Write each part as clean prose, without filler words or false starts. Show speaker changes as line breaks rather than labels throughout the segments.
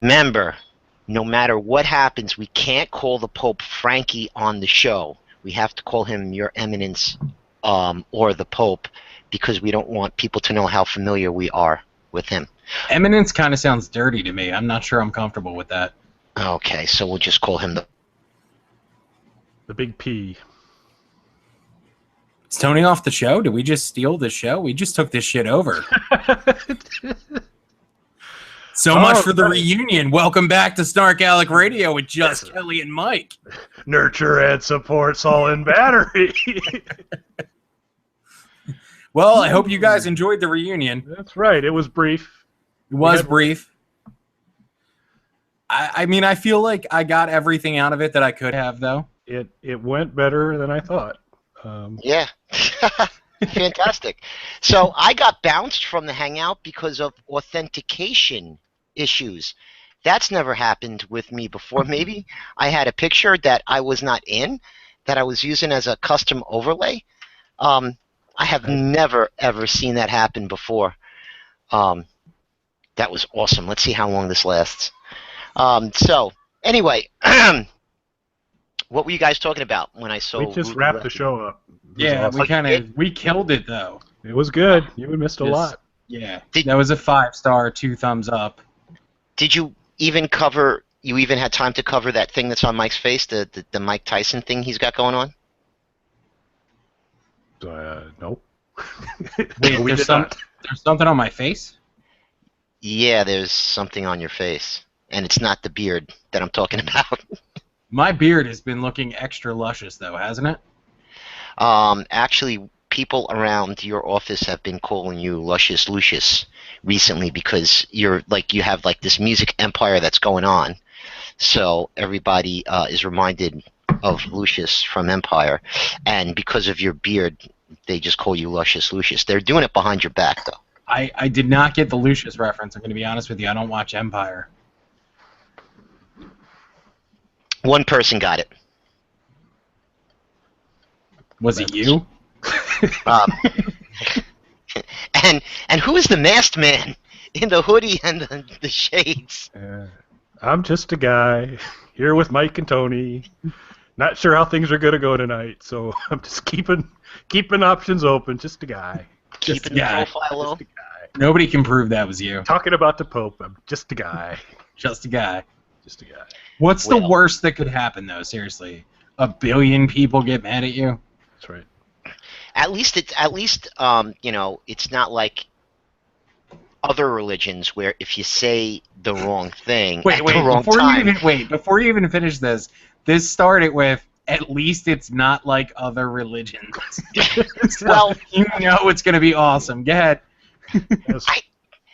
Remember, no matter what happens, we can't call the Pope Frankie on the show. We have to call him Your Eminence or the Pope because we don't want people to know how familiar we are with him.
Eminence kind of sounds dirty to me. I'm not sure I'm comfortable with that.
Okay, so we'll just call him
the Big P.
Is Tony off the show? Did we just steal the show? We just took this shit over. So much for the reunion. Welcome back to SnarkAlec Radio with just Kelly and Mike.
Nurture and support Solid Battery.
Well, I hope you guys enjoyed the reunion.
That's right. It was brief.
It was brief. I mean, I feel like I got everything out of it that I could have, though.
It went better than I thought.
Yeah. Fantastic. So I got bounced from the Hangout because of authentication issues. That's never happened with me before. Maybe I had a picture that I was not in, that I was using as a custom overlay. I have never, ever seen that happen before. That was awesome. Let's see how long this lasts. So, anyway, what were you guys talking about when I saw...
We just wrapped the show up.
Yeah, awesome. we killed it, though.
It was good. You missed a lot.
Yeah, that was a 5-star, 2 thumbs up.
Did you even cover... You even had time to cover that thing that's on Mike's face, the Mike Tyson thing he's got going on?
No.
Wait, there's something on my face?
Yeah, there's something on your face. And it's not the beard that I'm talking about.
My beard has been looking extra luscious, though, hasn't it?
Actually, people around your office have been calling you Luscious Lucius recently because you have like this music empire that's going on. So everybody is reminded of Lucius from Empire, and because of your beard, they just call you Luscious Lucius. They're doing it behind your back, though.
I did not get the Lucius reference. I'm going to be honest with you. I don't watch Empire.
One person got it.
Was it you?
And who is the masked man in the hoodie and the shades?
I'm just a guy here with Mike and Tony. Not sure how things are going to go tonight, so I'm just keeping options open. Just a guy.
Keeping the profile low.
Nobody can prove that was you.
Talking about the Pope. I'm just a guy.
Just a guy.
Just a guy.
What's the worst that could happen, though? Seriously, 1 billion people get mad at you.
That's right.
At least you know, it's not like other religions where if you say the wrong thing at the wrong time.
Before you even finish this started with, at least it's not like other religions. So well, you know it's going to be awesome. Go ahead.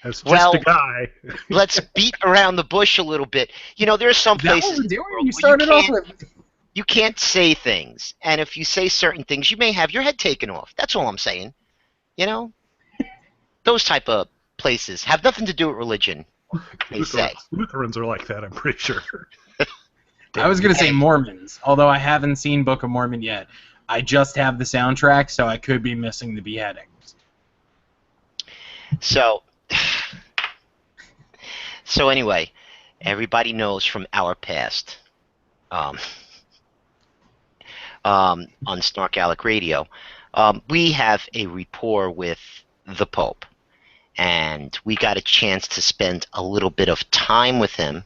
As just a guy.
Let's beat around the bush a little bit. You know, there's some places you can't say things, and if you say certain things, you may have your head taken off. That's all I'm saying. You know, those type of places have nothing to do with religion. They say
Lutherans are like that. I'm pretty sure.
I was going to say Mormons, although I haven't seen Book of Mormon yet. I just have the soundtrack, so I could be missing the beheadings.
So anyway, everybody knows from our past on SnarkAlec Radio, we have a rapport with the Pope, and we got a chance to spend a little bit of time with him.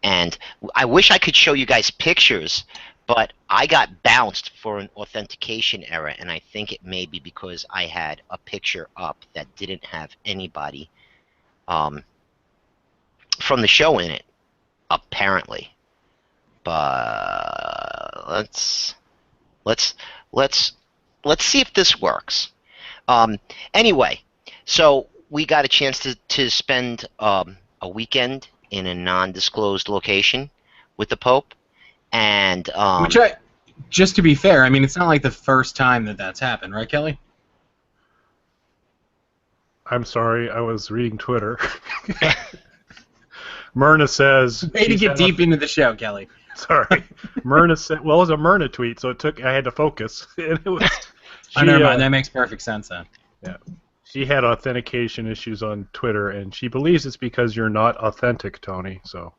And I wish I could show you guys pictures, but I got bounced for an authentication error, and I think it may be because I had a picture up that didn't have anybody from the show in it, apparently. But let's see if this works. Anyway, so we got a chance to spend a weekend in a non-disclosed location with the Pope, and
just to be fair, I mean, it's not like the first time that's happened, right, Kelly?
I'm sorry, I was reading Twitter. Myrna says...
Way to get deep into the show, Kelly.
Sorry. Myrna said... Well, it was a Myrna tweet, so I had to focus. And it was...
Never mind. That makes perfect sense, then.
Yeah. She had authentication issues on Twitter, and she believes it's because you're not authentic, Tony. So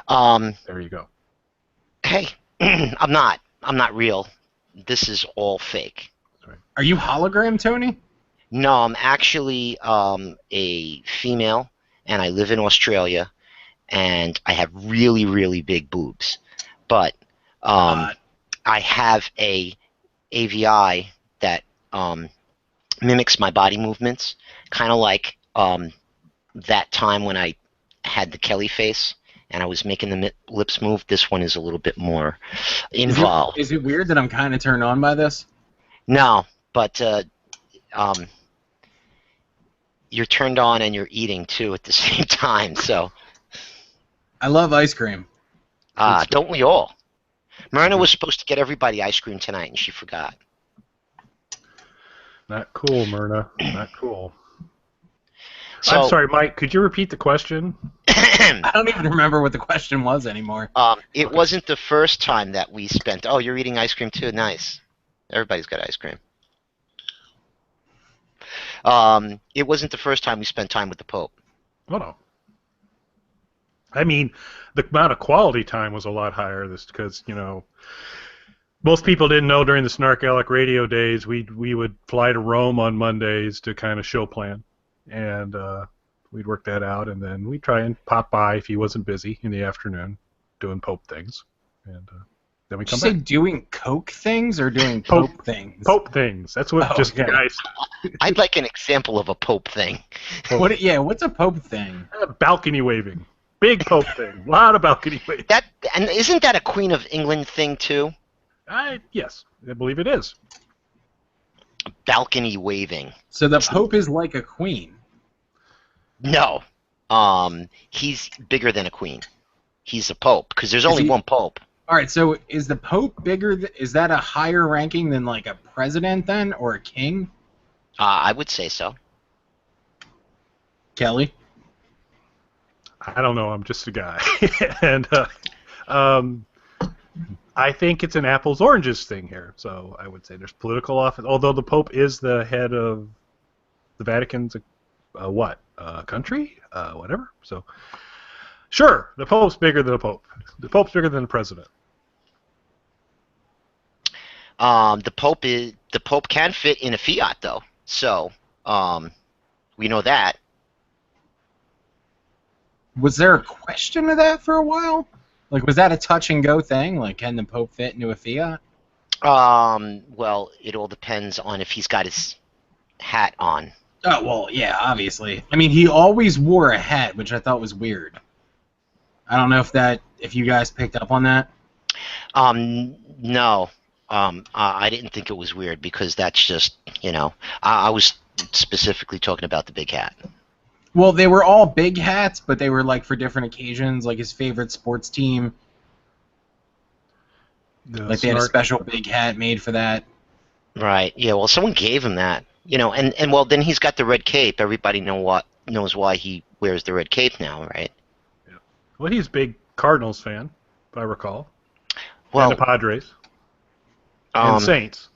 there you go.
Hey, I'm not. I'm not real. This is all fake.
Are you hologram, Tony?
No, I'm actually a female, and I live in Australia, and I have really, really big boobs. But I have a AVI that mimics my body movements, kind of like that time when I had the Kelly face and I was making the lips move. This one is a little bit more involved.
Is it weird that I'm kind of turned on by this?
No, but you're turned on and you're eating too at the same time. So
I love ice cream.
don't we all? Myrna was supposed to get everybody ice cream tonight, and she forgot.
Not cool, Myrna. Not cool.
So,
I'm sorry, Mike. Could you repeat the question?
I don't even remember what the question was anymore.
It wasn't the first time that we spent. Oh, you're eating ice cream too? Nice. Everybody's got ice cream. It wasn't the first time we spent time with the Pope.
Oh, no. I mean, the amount of quality time was a lot higher because, most people didn't know during the SnarkAlec Radio days we would fly to Rome on Mondays to kind of show plan. And we'd work that out, and then we'd try and pop by if he wasn't busy in the afternoon doing Pope things. And then we come back.
Did you say doing Coke things or doing Pope things?
Pope things. That's what guys.
I'd like an example of a Pope thing.
What's a Pope thing?
Balcony waving. Big Pope thing. A lot of balcony waving.
And isn't that a Queen of England thing too?
Yes, I believe it is.
Balcony waving.
So the Pope is like a queen.
No. He's bigger than a queen. He's a pope, because there's only one pope.
All right, so is the Pope bigger? Is that a higher ranking than like a president then, or a king?
I would say so.
Kelly?
I don't know. I'm just a guy. And I think it's an apples oranges thing here. So I would say there's political office. Although the Pope is the head of the Vatican's country? Whatever. So sure, the Pope's bigger than the Pope. The Pope's bigger than the president.
The Pope can fit in a Fiat though. So we know that.
Was there a question of that for a while? Like, was that a touch and go thing? Like, can the Pope fit into a Fiat?
Well, it all depends on if he's got his hat on.
Oh, well, yeah, obviously. I mean, he always wore a hat, which I thought was weird. I don't know if you guys picked up on that.
No. I didn't think it was weird because that's just, I was specifically talking about the big hat.
Well, they were all big hats, but they were like for different occasions, like his favorite sports team. They had a special big hat made for that. Right.
Yeah. Well, someone gave him that. And well, then he's got the red cape. Everybody knows why he wears the red cape now, right?
Yeah. Well, he's a big Cardinals fan, if I recall.
Well,
and the Padres. And the Saints.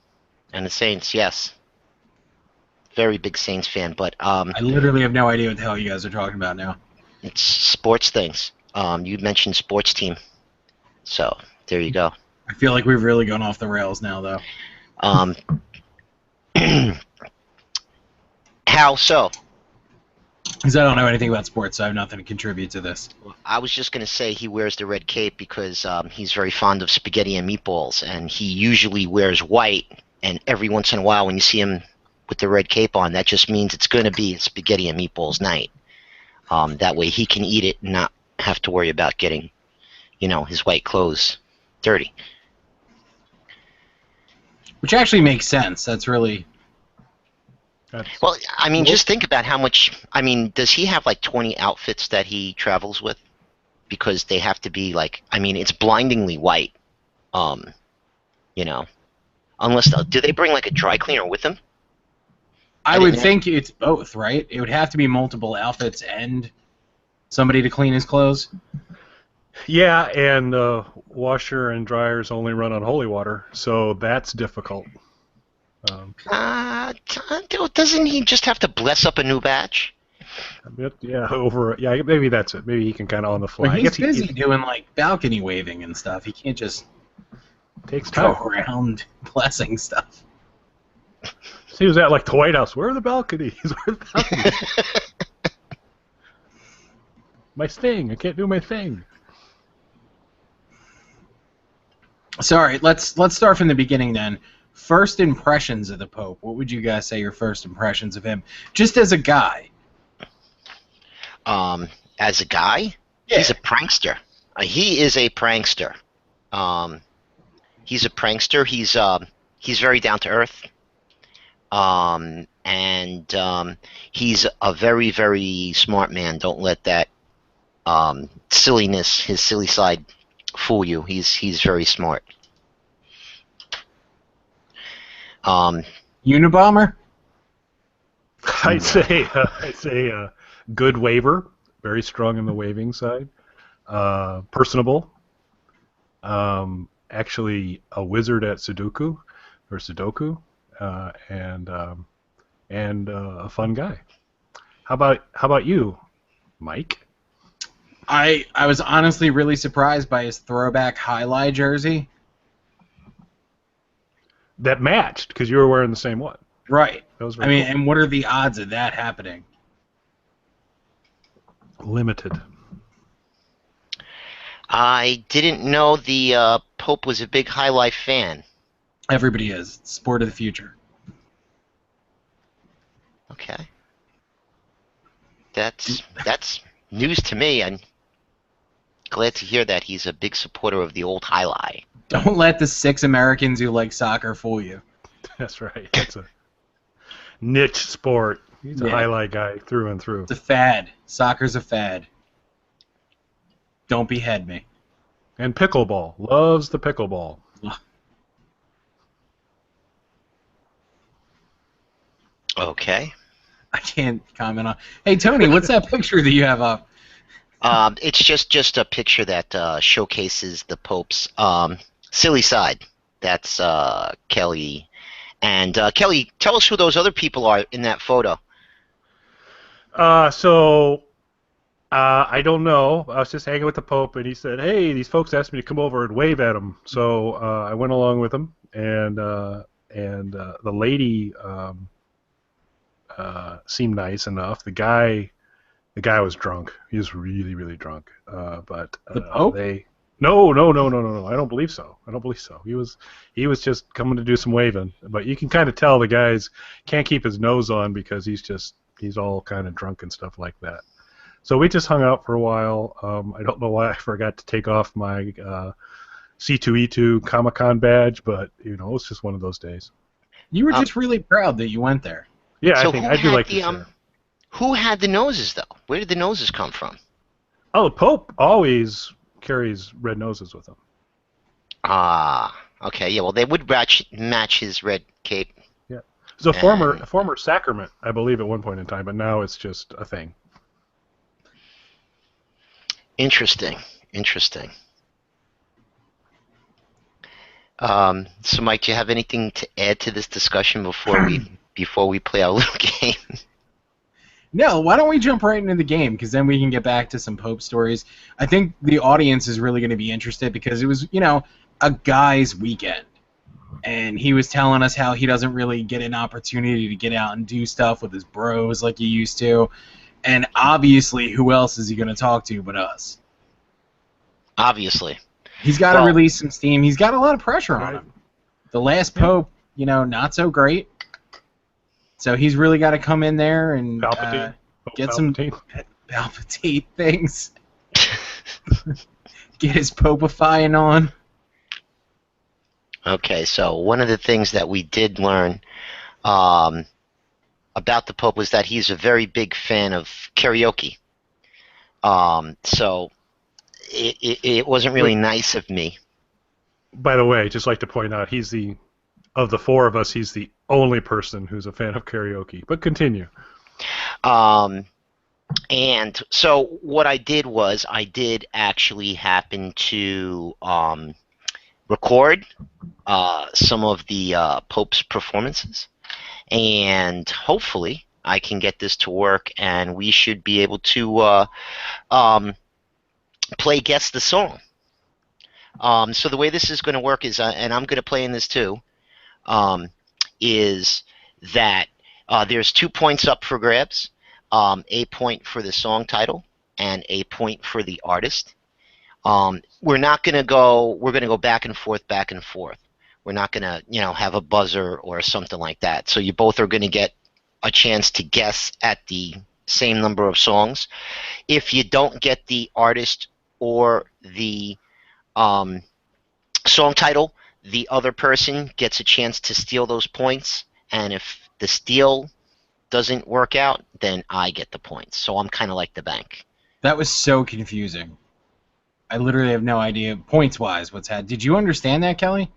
And the Saints, yes. Very big Saints fan, but
I literally have no idea what the hell you guys are talking about now.
It's sports things. You mentioned sports team, so there you go.
I feel like we've really gone off the rails now, though.
How so?
Because I don't know anything about sports, so I have nothing to contribute to this.
I was just going to say he wears the red cape because he's very fond of spaghetti and meatballs, and he usually wears white, and every once in a while when you see him with the red cape on, that just means it's going to be spaghetti and meatballs night. That way he can eat it and not have to worry about getting, his white clothes dirty.
Which actually makes sense. That's really...
Well, I mean, just think about how much... I mean, does he have like 20 outfits that he travels with? Because they have to be like... I mean, it's blindingly white. Unless... Do they bring like a dry cleaner with them?
I would think it's both, right? It would have to be multiple outfits and somebody to clean his clothes.
Yeah, and washer and dryers only run on holy water, so that's difficult.
Doesn't he just have to bless up a new batch?
Maybe that's it. Maybe he can kind of on the fly.
Well, he's busy doing like balcony waving and stuff. He can't just
takes time.
go around blessing stuff.
So he was at like the White House. Where are the balconies? Where are the balconies? My thing. I can't do my thing.
Sorry, let's start from the beginning then. First impressions of the Pope. What would you guys say your first impressions of him? Just as a guy.
As a guy,
yeah.
He's a prankster. He is a prankster. He's a prankster. He's very down to earth. And he's a very, very smart man. Don't let that silliness, his silly side, fool you. He's very smart.
Unabomber?
I'd say good waver, very strong in the waving side. Personable. Actually, a wizard at Sudoku, and a fun guy. How about you, Mike?
I was honestly really surprised by his throwback highlight jersey.
That matched because you were wearing the same one.
Right.
That was
cool. And what are the odds of that happening?
Limited.
I didn't know the Pope was a big High Life fan.
Everybody is. It's sport of the future.
Okay. That's news to me. I'm glad to hear that he's a big supporter of the old High Life.
Don't let the 6 Americans who like soccer fool you.
That's right. It's a niche sport. He's a highlight guy through and through.
It's a fad. Soccer's a fad. Don't behead me.
And pickleball. Loves the pickleball.
Okay.
I can't comment on. Hey, Tony, what's that picture that you have up?
It's just a picture that showcases the Pope's silly side. That's Kelly. And Kelly, tell us who those other people are in that photo.
I don't know. I was just hanging with the Pope, and he said, "Hey, these folks asked me to come over and wave at them." So I went along with them, and the lady seemed nice enough. The guy was drunk. He was really, really drunk. But
the Pope?
No. I don't believe so. He was just coming to do some waving. But you can kind of tell the guys can't keep his nose on because he's all kind of drunk and stuff like that. So we just hung out for a while. I don't know why I forgot to take off my C2E2 Comic-Con badge, but it's just one of those days.
You were just really proud that you went there.
Yeah, so I do like to share.
Who had the noses, though? Where did the noses come from?
Oh, the Pope always carries red noses with him.
Ah, okay. Yeah, well, they would match his red cape.
Yeah. It was a former sacrament, I believe, at one point in time, but now it's just a thing.
Interesting. So, Mike, do you have anything to add to this discussion before we play our little game?
No, why don't we jump right into the game, because then we can get back to some Pope stories. I think the audience is really going to be interested because it was, a guy's weekend. And he was telling us how he doesn't really get an opportunity to get out and do stuff with his bros like he used to. And obviously, who else is he going to talk to but us?
Obviously.
He's got to release some steam. He's got a lot of pressure on him. The last Pope, not so great. So he's really got to come in there and get some palpitate things. Get his popifying on.
Okay, so one of the things that we did learn about the Pope was that he's a very big fan of karaoke. So it wasn't really nice of me.
By the way, I'd just like to point out of the four of us, he's the only person who's a fan of karaoke. But continue.
And so what I did was I did actually happen to record some of the Pope's performances, and hopefully I can get this to work, and we should be able to play Guess the Song. So the way this is going to work is, and I'm going to play in this too, is that there's 2 points up for grabs, a point for the song title and a point for the artist. We're not going to go. We're going to go back and forth, back and forth. We're not going to, have a buzzer or something like that. So you both are going to get a chance to guess at the same number of songs. If you don't get the artist or the song title, the other person gets a chance to steal those points. And if the steal doesn't work out, then I get the points. So I'm kind of like the bank.
That was so confusing. I literally have no idea, points-wise, what's happening. Did you understand that, Kelly?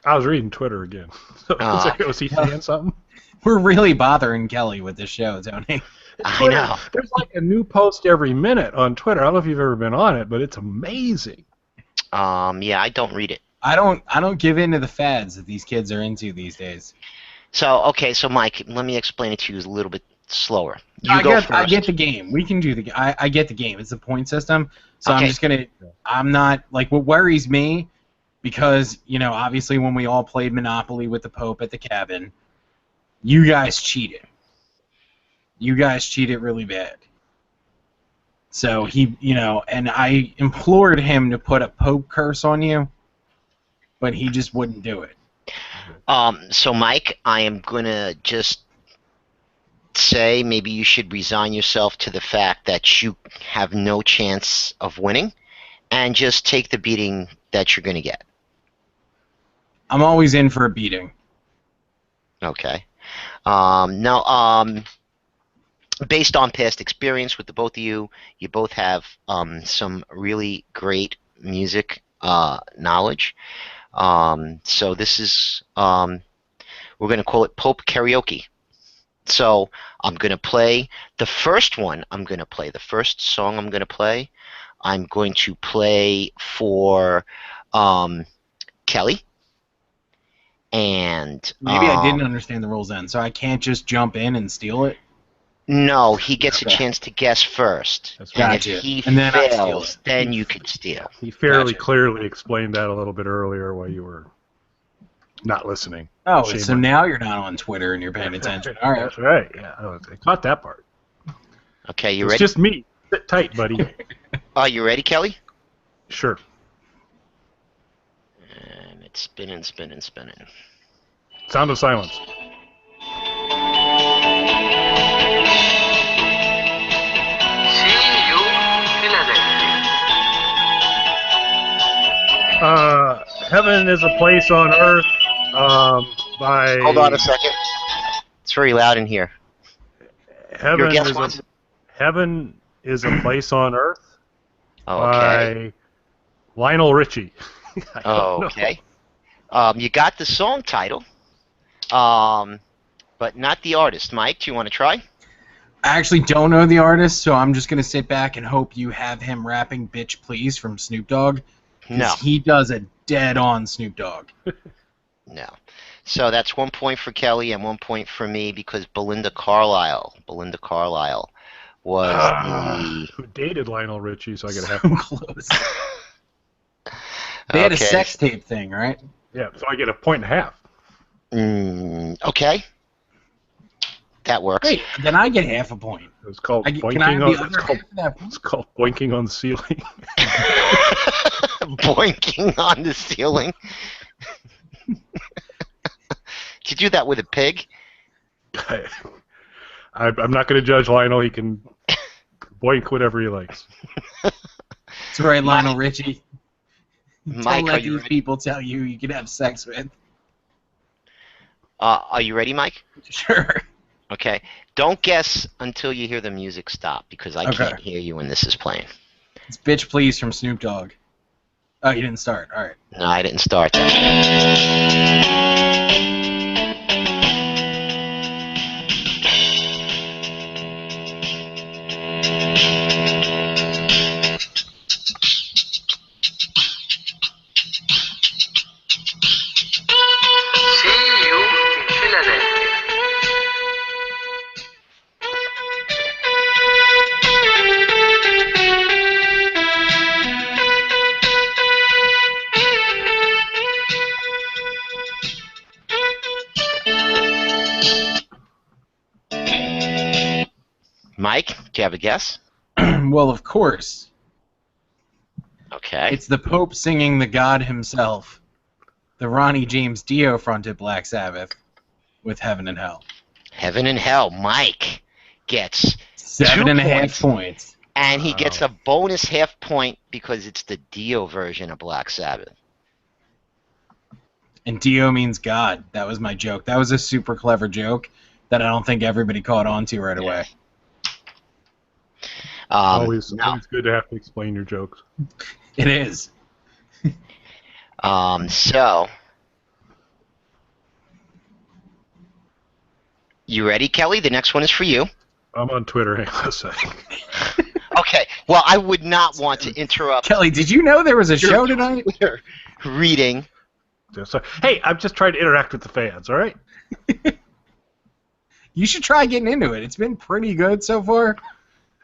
I was reading Twitter again. Was he saying something?
We're really bothering Kelly with this show, Tony.
I know.
There's like a new post every minute on Twitter. I don't know if you've ever been on it, but it's amazing.
Yeah, I don't read it.
I don't give in to the fads that these kids are into these days.
So, okay, so Mike, let me explain it to you a little bit slower.
I get the game. We can do the. I get the game. It's a point system. So okay. I'm not like what worries me, because obviously when we all played Monopoly with the Pope at the cabin, you guys cheated. You guys cheated really bad. So he, and I implored him to put a Pope curse on you, but he just wouldn't do it.
So Mike, I am gonna just say maybe you should resign yourself to the fact that you have no chance of winning, and just take the beating that you're gonna get.
I'm always in for a beating.
Okay. Now, based on past experience with the both of you, you both have some really great music knowledge. So this is, we're going to call it Pope Karaoke. So I'm going to play the first one. The first song I'm going to play. I'm going to play for Kelly. And
maybe I didn't understand the rules then, so I can't just jump in and steal it.
No, he gets a chance to guess first.
That's
and
right.
if he fails, then you can steal.
He fairly clearly explained that a little bit earlier while you were not listening.
Oh, so now you're not on Twitter and you're paying attention. All right.
That's right. Yeah, I caught that part.
Okay, you ready?
It's just me. Sit tight, buddy.
Are you ready, Kelly?
Sure.
And it's spinning, spinning, spinning.
Sound of silence. Heaven is a place on earth by...
Hold on a second. It's very loud in here.
Heaven is a place on earth
by
Lionel Richie.
Okay. You got the song title, but not the artist. Mike, do you want to try?
I actually don't know the artist, so I'm just going to sit back and hope you have him rapping Bitch Please from Snoop Dogg.
No.
He does a dead-on Snoop Dogg.
No. So that's 1 point for Kelly and 1 point for me, because Belinda Carlisle was
who dated Lionel Richie, so I get half.
Close. They had a sex tape thing, right?
Yeah, so I get a point and a half.
Okay. That works.
Great. Then I get half a point.
It was called it's called boinking on the ceiling.
Boinking on the ceiling. Did you do that with a pig?
I'm not going to judge Lionel. He can boink whatever he likes.
That's right, Lionel Richie.
Mike,
don't let these people tell you can have sex with.
Are you ready, Mike?
Sure.
Okay. Don't guess until you hear the music stop, because I can't hear you when this is playing.
It's Bitch Please from Snoop Dogg. Oh, you didn't start. All right.
No, I didn't start that. Do you have a guess?
Well, of course.
Okay.
It's the Pope singing the God himself. The Ronnie James Dio fronted Black Sabbath with Heaven and Hell.
Heaven and Hell. Mike gets
7.5 points.
And he gets a bonus half point because it's the Dio version of Black Sabbath.
And Dio means God. That was my joke. That was a super clever joke that I don't think everybody caught on to right away.
Always good to have to explain your jokes.
It is.
So, you ready, Kelly? The next one is for you.
I'm on Twitter. Hang on a second.
Okay. Well, I would not want to interrupt.
Kelly, did you know there was a show tonight?
Reading.
So, hey, I'm just trying to interact with the fans, all right?
You should try getting into it. It's been pretty good so far.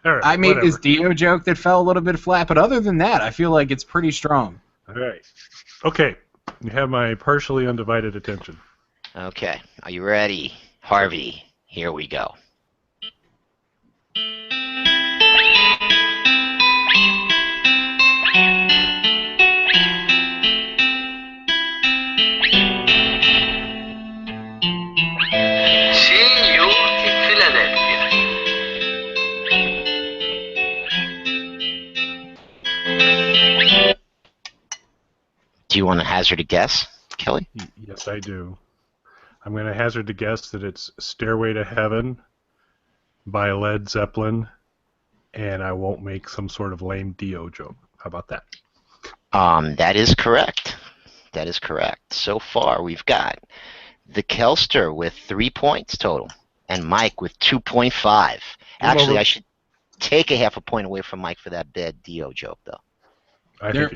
All right,
I made this Dio joke that fell a little bit flat, but other than that, I feel like it's pretty strong.
All right. Okay. You have my partially undivided attention.
Okay. Are you ready? Harvey, here we go. Do you want to hazard a guess, Kelly?
Yes, I do. I'm going to hazard to guess that it's Stairway to Heaven by Led Zeppelin, and I won't make some sort of lame Dio joke. How about that?
That is correct. That is correct. So far, we've got the Kelster with 3 points total, and Mike with 2.5. Actually, I should take a half a point away from Mike for that bad Dio joke, though.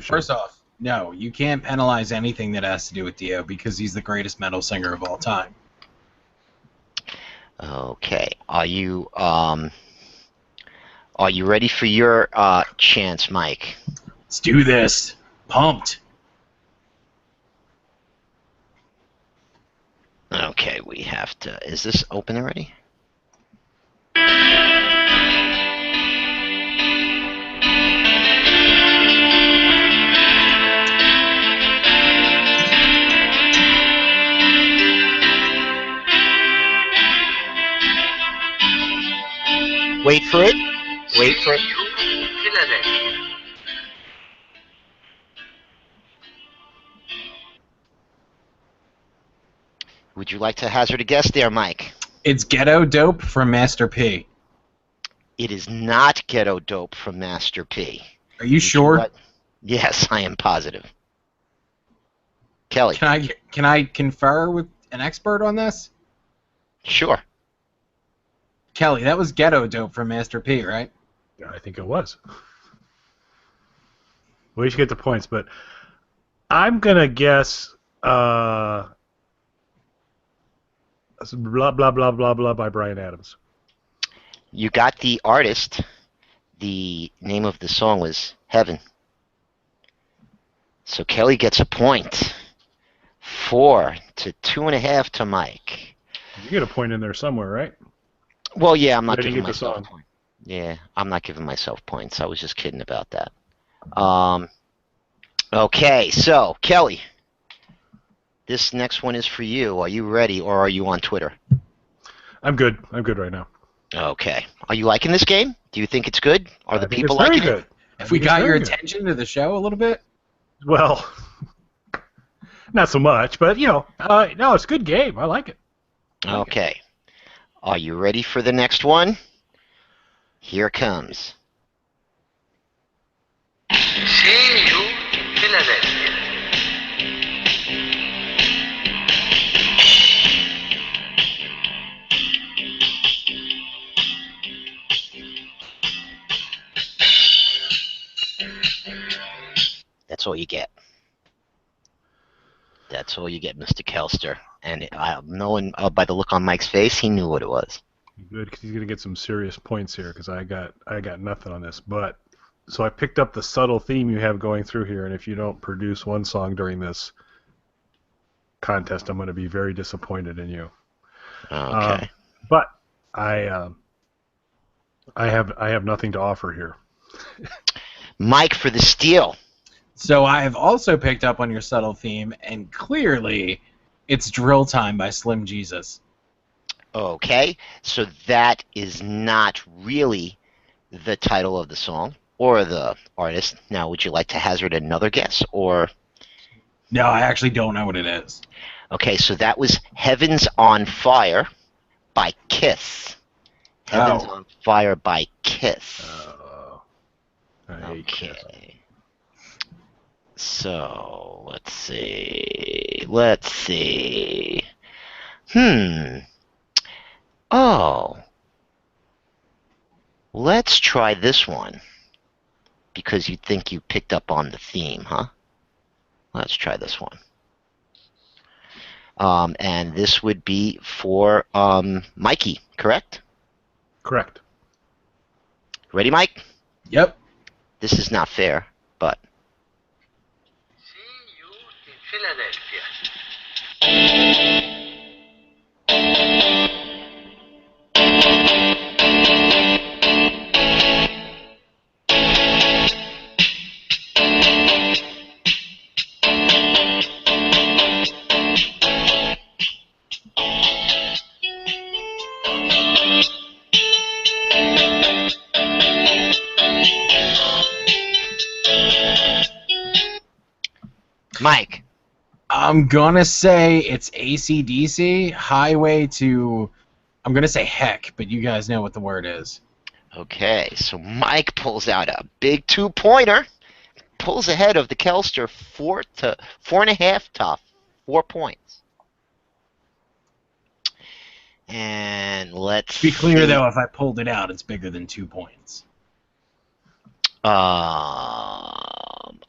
First off, no, you can't penalize anything that has to do with Dio because he's the greatest metal singer of all time.
Okay. Are you ready for your chance, Mike?
Let's do this. Pumped.
Okay, we have to... Is this open already? Wait for it. Wait for it. Would you like to hazard a guess there, Mike?
It's Ghetto Dope from Master P.
It is not Ghetto Dope from Master P.
Are you sure?
Yes, I am positive. Kelly.
Can I confer with an expert on this?
Sure.
Kelly, that was Ghetto Dope from Master P, right?
Yeah, I think it was. Well, you should get the points, but I'm going to guess blah, blah, blah, blah, blah by Bryan Adams.
You got the artist. The name of the song was Heaven. So Kelly gets a point. 4 to 2.5 to Mike.
You get a point in there somewhere, right?
Well, yeah, I'm not giving myself a point. Yeah, I'm not giving myself points. I was just kidding about that. Okay, so, Kelly, this next one is for you. Are you ready, or are you on Twitter?
I'm good. I'm good right now.
Okay. Are you liking this game? Do you think it's good? Are the people liking it?
If we got your attention to the show a little bit?
Well, not so much, but, no, it's a good game. I like it.
Okay. Are you ready for the next one? Here it comes.
See you in Philadelphia.
That's all you get. That's all you get, Mr. Kelster. And knowing by the look on Mike's face, he knew what it was.
Good, because he's going to get some serious points here, because I got nothing on this. But so I picked up the subtle theme you have going through here, and if you don't produce one song during this contest, I'm going to be very disappointed in you.
Okay.
But I I have nothing to offer here.
Mike for the steal.
So I have also picked up on your subtle theme, and clearly, it's "Drill Time" by Slim Jesus.
Okay, so that is not really the title of the song or the artist. Now, would you like to hazard another guess, or?
No, I actually don't know what it is.
Okay, so that was "Heaven's on Fire" by Kiss. Heaven's on Fire by Kiss.
I hate Kiss.
Okay. So, let's see. Let's see. Oh. Let's try this one. Because you think you picked up on the theme, huh? Let's try this one. And this would be for Mikey, correct?
Correct.
Ready, Mike?
Yep.
This is not fair, but...
See you in Philadelphia.
Mike.
I'm gonna say it's AC/DC, Highway to... I'm gonna say heck, but you guys know what the word is.
Okay, so Mike pulls out a big 2-pointer, pulls ahead of the Kelster 4.5 to 4 points. And let's
Be clear,
see.
though, if I pulled it out, it's bigger than 2 points.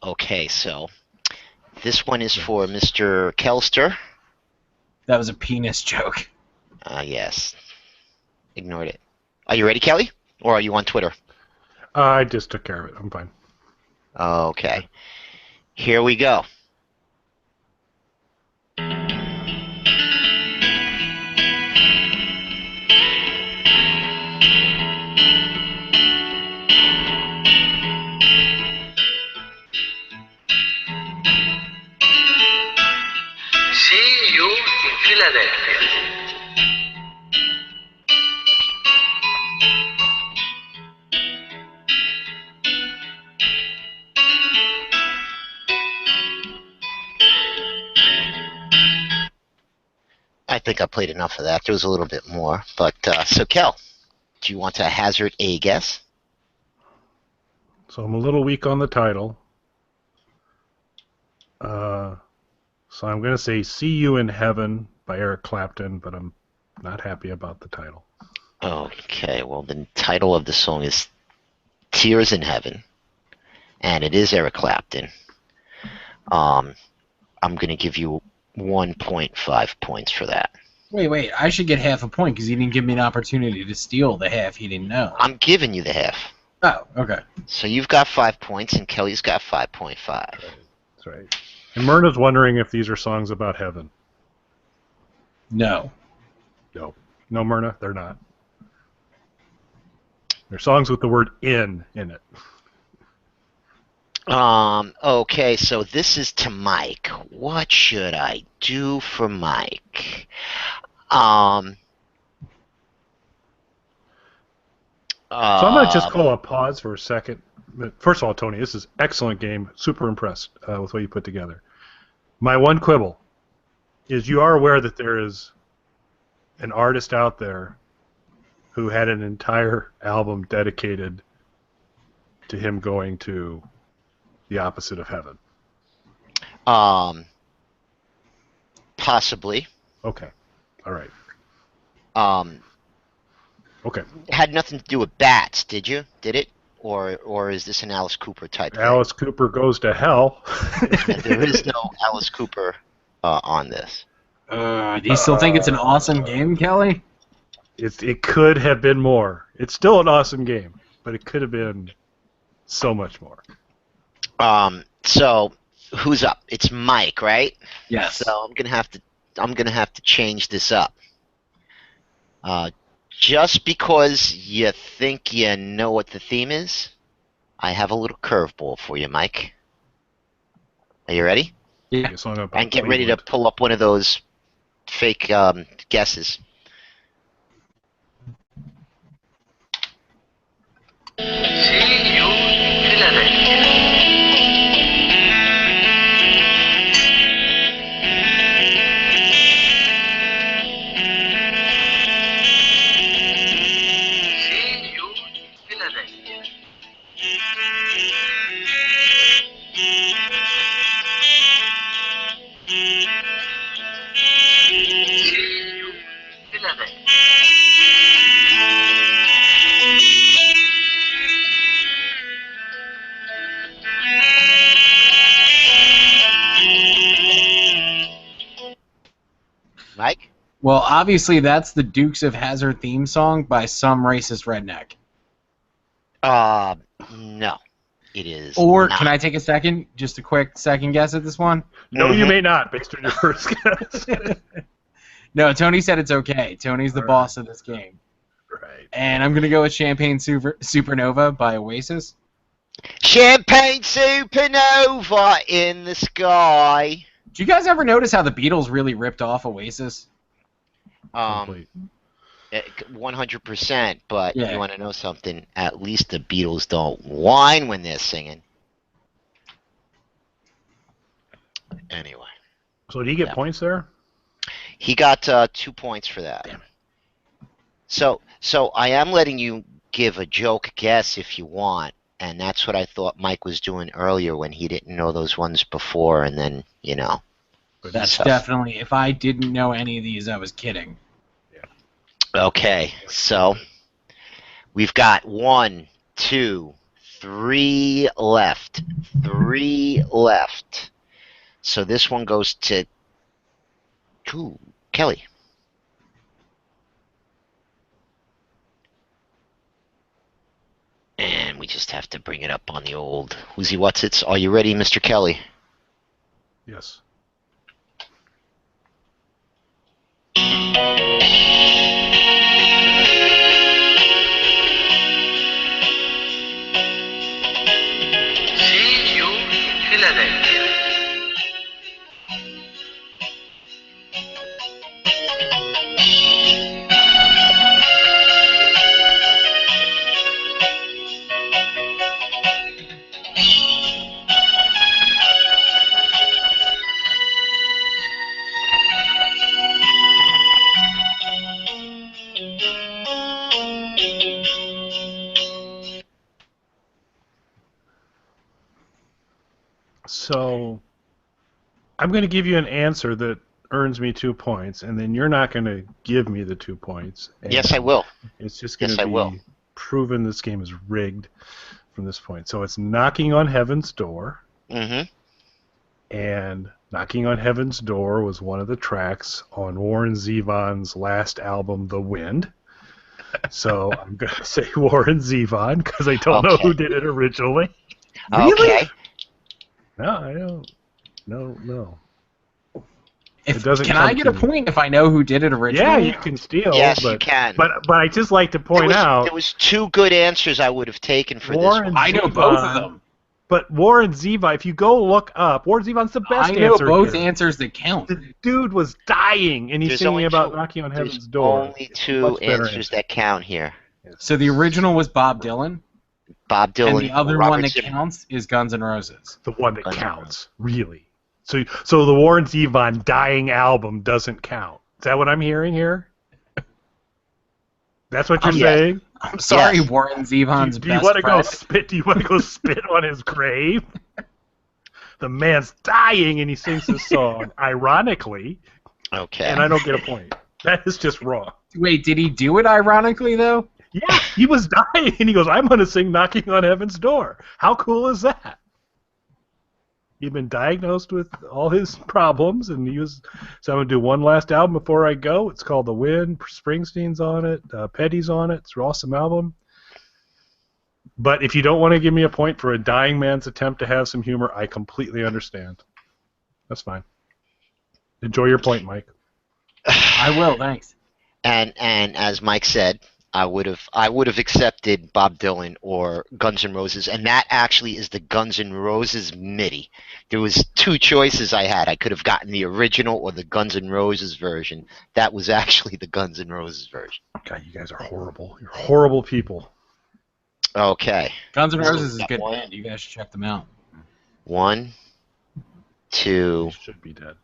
Okay, so this one is for Mr. Kelster.
That was a penis joke.
Yes. Ignored it. Are you ready, Kelly? Or are you on Twitter?
I just took care of it. I'm fine.
Okay. Here we go.
See you in Philadelphia.
I think I played enough of that. There was a little bit more. But, so Kel, do you want to hazard a guess?
So I'm a little weak on the title. So I'm going to say "See You in Heaven" by Eric Clapton, but I'm not happy about the title.
Okay, well, the title of the song is Tears in Heaven, and it is Eric Clapton. I'm going to give you 1.5 points for that.
Wait, I should get half a point because he didn't give me an opportunity to steal the half he didn't know.
I'm giving you the half.
Oh, okay.
So you've got 5 points, and Kelly's got 5.5.
That's right. And Myrna's wondering if these are songs about heaven.
No.
No, Myrna, they're not. They're songs with the word in it.
Okay, so this is to Mike. What should I do for Mike?
So I'm going to just call a pause for a second. But first of all, Tony, this is an excellent game. Super impressed with what you put together. My one quibble is you are aware that there is an artist out there who had an entire album dedicated to him going to the opposite of heaven.
Possibly.
Okay. All right. Okay.
It had nothing to do with bats, did you? Did it? Or is this an Alice Cooper type thing?
Alice Cooper Goes to Hell.
There is no Alice Cooper on this.
Do you still think it's an awesome game, Kelly?
It could have been more. It's still an awesome game, but it could have been so much more.
So who's up? It's Mike, right?
Yes.
So I'm gonna have to change this up. Just because you think you know what the theme is, I have a little curveball for you, Mike. Are you ready?
Yeah.
A song about
And get ready to
Cleveland.
pull up one of those fake guesses.
See you in Philadelphia. See you in Philadelphia. See you in Philadelphia.
Mike?
Well, obviously that's the Dukes of Hazzard theme song by some racist redneck.
No. It is
Or
not.
can I take a second, just a quick second guess at this one?
No, you
Mhm.
may not, based on your first guess.
No, Tony said it's okay. Tony's the
All
boss of this game.
Right.
And I'm going to go with Champagne Supernova by Oasis.
Champagne supernova in the sky.
Do you guys ever notice how the Beatles really ripped off Oasis?
Complete.
100%, but
Yeah.
you want to know something? At least the Beatles don't whine when they're singing. Anyway,
So do you get
Yeah.
points there?
he got 2 points for that.
Damn it.
So I am letting you give a joke guess if you want, and that's what I thought Mike was doing earlier when he didn't know those ones before, and then, you know.
That's
So-
definitely, if I didn't know any of these, I was kidding.
Okay, so we've got 1, 2, 3 left. 3 left. So this one goes to Kelly. And we just have to bring it up on the old Whoozy What's It's. Are you ready, Mr. Kelly?
Yes.
See you in Philadelphia.
So I'm going to give you an answer that earns me 2 points, and then you're not going to give me the 2 points. And
Yes, I will.
It's just going
Yes,
to
I will.
be proven this game is rigged from this point. So it's Knocking on Heaven's Door,
Mm-hmm.
and Knocking on Heaven's Door was one of the tracks on Warren Zevon's last album, The Wind. So I'm going to say Warren Zevon because I don't know
Okay.
who did it originally.
Okay.
No, I don't. No.
If,
It doesn't
can
come
I get
to
a
me.
point if I know who did it originally?
Yeah, you can steal.
Yes,
but,
you can.
But I just like to point out.
There was 2 good answers I would have taken for
Warren
this one.
I know
Zevon,
both of them.
But Warren Zevon, if you go look up, Warren Zevon's the best
I know
answer
both
here.
answers that count.
The dude was dying, and he's
There's
singing
only
about
two-
knocking on heaven's
There's
door.
only 2
Much better
answers
answer.
that count here.
So the original was Bob Dylan,
Bob Dylan,
and the other
Robert
one that
Zimmer.
counts is Guns N' Roses.
The one that
Guns N'
counts, really. So the Warren Zevon dying album doesn't count. Is that what I'm hearing here? That's what you're
Yeah.
saying?
I'm sorry,
Yes.
Warren Zevon's
Do you
best
want to go
friend.
spit? Do you want to go spit on his grave? The man's dying, and he sings this song, ironically,
Okay.
and I don't get a point. That is just wrong.
Wait, did he do it ironically though?
Yeah, he was dying, and he goes, "I'm going to sing Knocking on Heaven's Door." How cool is that? He'd been diagnosed with all his problems, and he was, so I'm going to do one last album before I go. It's called The Wind. Springsteen's on it. Petty's on it. It's an awesome album. But if you don't want to give me a point for a dying man's attempt to have some humor, I completely understand. That's fine. Enjoy your point, Mike.
I will, thanks.
And as Mike said, I would have accepted Bob Dylan or Guns N' Roses, and that actually is the Guns N' Roses MIDI. There was two choices I had. I could have gotten the original or the Guns N' Roses version. That was actually the Guns N' Roses version.
God, you guys are horrible. You're horrible people.
Okay.
Guns N'
So
Roses is a
got
good
one.
band. You guys should check them out.
1, 2.
You should be dead.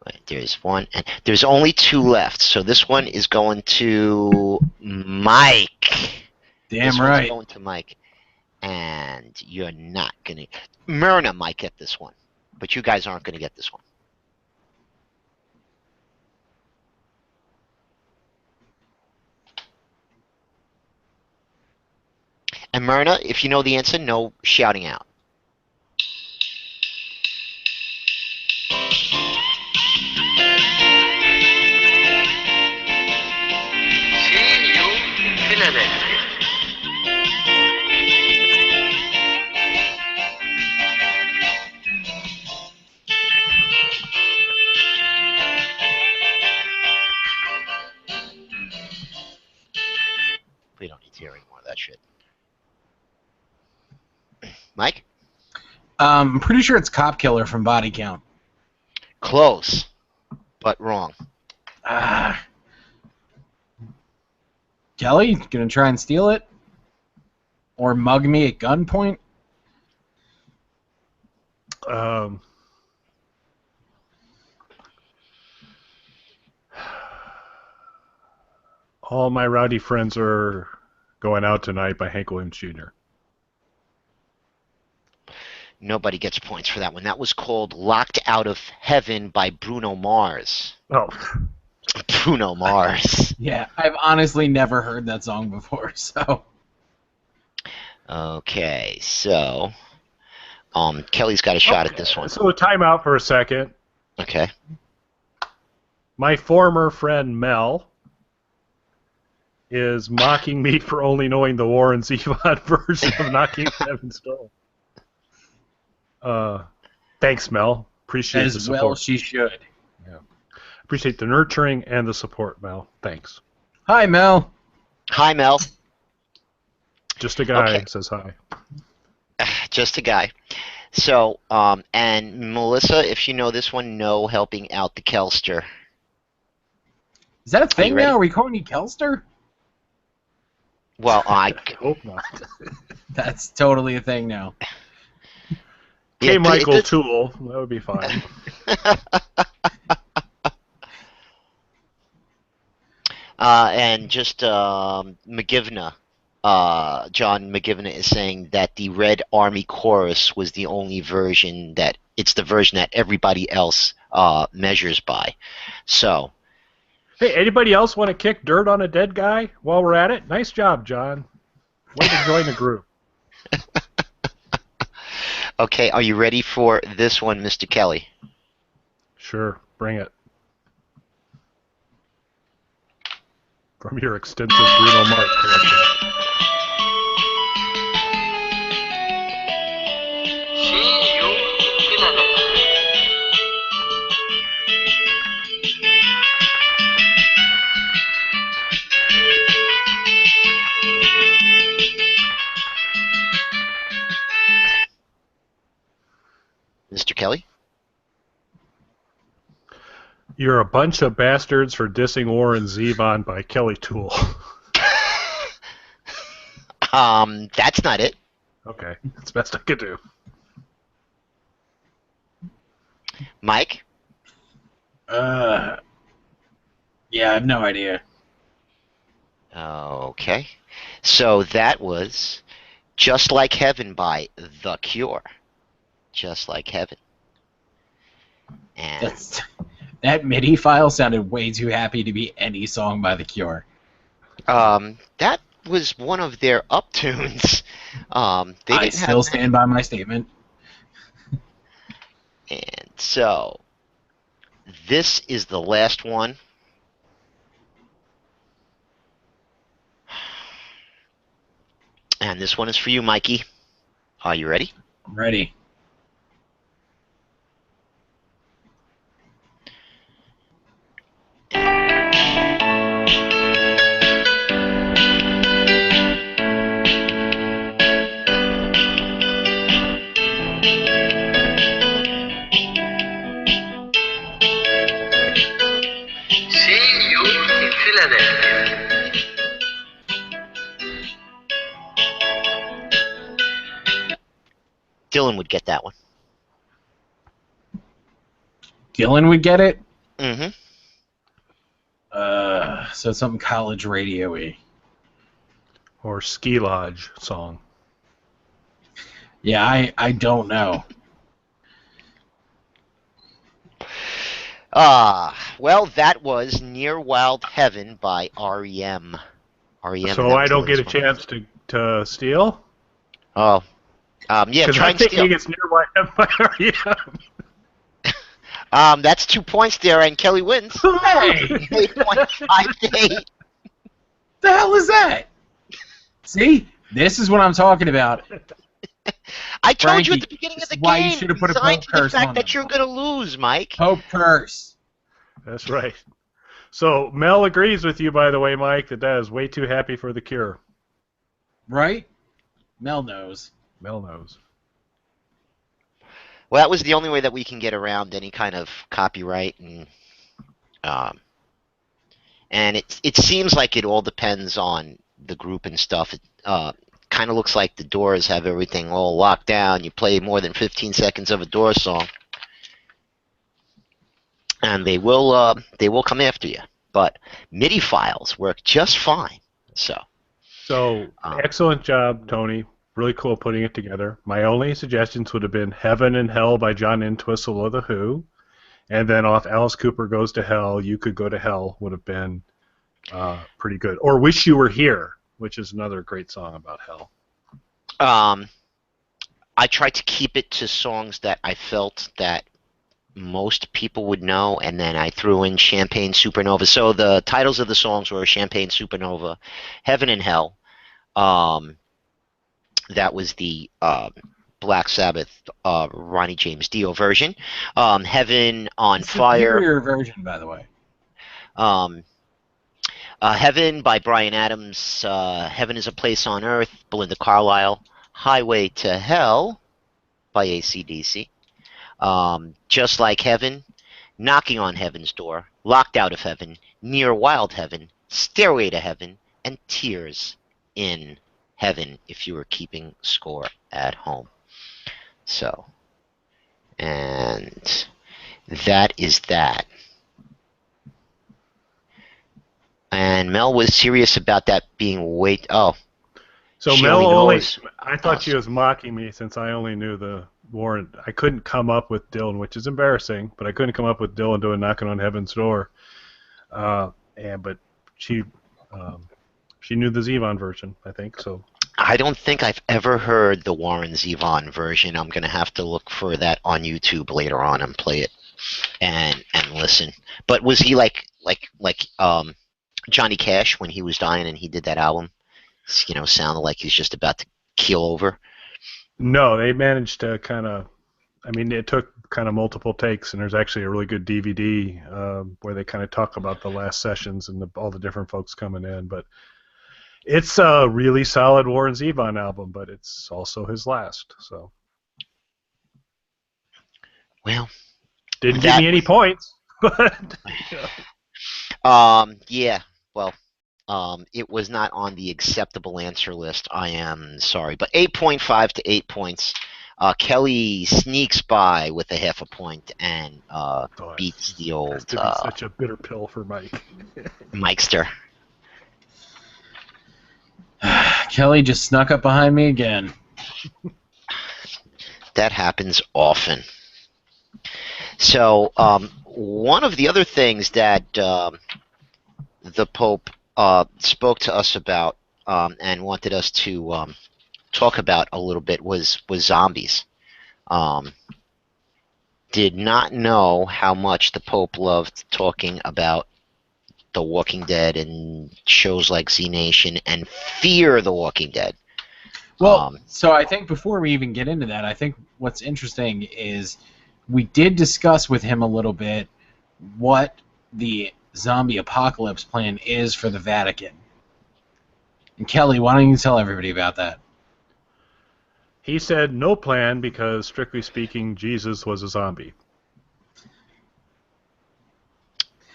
Wait, there's one, and there's only 2 left. So this one is going to Mike.
Damn
This
right.
one's going to Mike, and you're not gonna. Myrna might get this one, but you guys aren't gonna get this one. And Myrna, if you know the answer, no shouting out.
See you in Philadelphia.
We don't need to hear any more of that shit. Mike?
I'm pretty sure it's Cop Killer from Body Count.
Close, but wrong.
Ah. Kelly, gonna try and steal it? Or mug me at gunpoint?
All My Rowdy Friends Are Going Out Tonight by Hank Williams Jr.
Nobody gets points for that one. That was called Locked Out of Heaven by Bruno Mars.
Oh,
Bruno Mars.
Yeah, I've honestly never heard that song before, so.
Okay, so Kelly's got a shot at this one.
So time out for a second.
Okay.
My former friend Mel is mocking me for only knowing the Warren Zevon version of Knocking at Heaven's Door. Thanks, Mel. Appreciate the
As
support.
well she should.
Appreciate the nurturing and the support, Mel. Thanks.
Hi, Mel.
Hi, Mel.
Just a guy
Okay.
says hi.
Just a guy. So, and Melissa, if you know this one, no helping out the Kelster.
Is that a thing
ready?
now? Are we calling you Kelster?
Well,
I hope not.
That's totally a thing now.
K.
Yeah,
Michael
it-
Tool. That would be fine.
And just McGivna, John McGivna is saying that the Red Army Chorus was the only version it's the version that everybody else measures by. So,
Hey, anybody else want to kick dirt on a dead guy while we're at it? Nice job, John. Way to join the group.
okay, are you ready for this one, Mr. Kelly?
Sure, bring it. From your extensive Bruno Mars collection.
See you in Philadelphia.
Mr. Kelly?
You're a bunch of bastards for dissing Warren Zevon by Kelly Tool.
That's not it.
Okay, that's best I could do.
Mike?
Yeah, I have no idea.
Okay. So that was Just Like Heaven by The Cure. Just Like Heaven. And
That MIDI file sounded way too happy to be any song by The Cure.
that was one of their uptunes.
I still stand by my statement.
And so, this is the last one. And this one is for you, Mikey. Are you ready?
I'm ready.
Dylan would get that one.
Dylan would get it.
Mm-hmm.
So it's something college radio-y.
Or Ski Lodge song.
Yeah, I don't know.
Well, that was Near Wild Heaven by REM. REM.
So I don't get a chance to steal?
Oh. Yeah,
Because
try
I'm
and steal.
thinking it's Near Wild Heaven by REM.
That's 2 points there, and Kelly wins.
Hey!
8.58.
The hell is that? See? This is what I'm talking about.
I told you
Frankie,
at the beginning of the
this is why you
game.
should have put a
designed
Pope
to the
curse
fact
on
that
them.
you're going to lose, Mike.
Pope curse.
That's right. So Mel agrees with you, by the way, Mike, that is way too happy for the Cure.
Right? Mel knows.
Mel knows.
Well, that was the only way that we can get around any kind of copyright, and it seems like it all depends on the group and stuff. It kind of looks like the Doors have everything all locked down. You play more than 15 seconds of a Doors song, and they will come after you. But MIDI files work just fine. So
Excellent job, Tony. Really cool putting it together. My only suggestions would have been Heaven and Hell by John Entwistle of The Who, and then off Alice Cooper Goes to Hell, You Could Go to Hell would have been pretty good. Or Wish You Were Here, which is another great song about hell.
I tried to keep it to songs that I felt that most people would know, and then I threw in Champagne Supernova. So the titles of the songs were Champagne Supernova, Heaven and Hell. That was the Black Sabbath Ronnie James Dio version. Heaven on
It's
Fire.
the superior version, by the way.
Heaven by Bryan Adams. Heaven is a Place on Earth, Belinda Carlisle. Highway to Hell by AC/DC. Just Like Heaven. Knocking on Heaven's Door. Locked Out of Heaven. Near Wild Heaven. Stairway to Heaven. And Tears in Heaven, if you were keeping score at home. So, and that is that. And Mel was serious about that being way. Oh,
so
she
Mel
only
I thought she was mocking me since I only knew the warrant. I couldn't come up with Dylan, which is embarrassing, but I couldn't come up with Dylan doing Knocking on Heaven's Door. But she knew the Zevon version, I think. So
I don't think I've ever heard the Warren Zevon version. I'm gonna have to look for that on YouTube later on and play it and listen. But was he like Johnny Cash when he was dying and he did that album? You know, sounded like he's just about to keel over.
No, they managed to kind of. I mean, it took kind of multiple takes, and there's actually a really good DVD where they kind of talk about the last sessions and all the different folks coming in. But it's a really solid Warren Zevon album, but it's also his last. So,
Well,
didn't give me any points, but
yeah. Well, it was not on the acceptable answer list. I am sorry, but 8.5 to 8 points. Kelly sneaks by with a half a point and beats the old
has to be such a bitter pill for Mike.
Mikester.
Kelly just snuck up behind me again.
That happens often. So one of the other things that the Pope spoke to us about and wanted us to talk about a little bit was zombies. Did not know how much the Pope loved talking about The Walking Dead and shows like Znation and Fear the Walking Dead.
Well, so I think before we even get into that, I think what's interesting is we did discuss with him a little bit what the zombie apocalypse plan is for the Vatican. And Kelly, why don't you tell everybody about that?
He said no plan because, strictly speaking, Jesus was a zombie.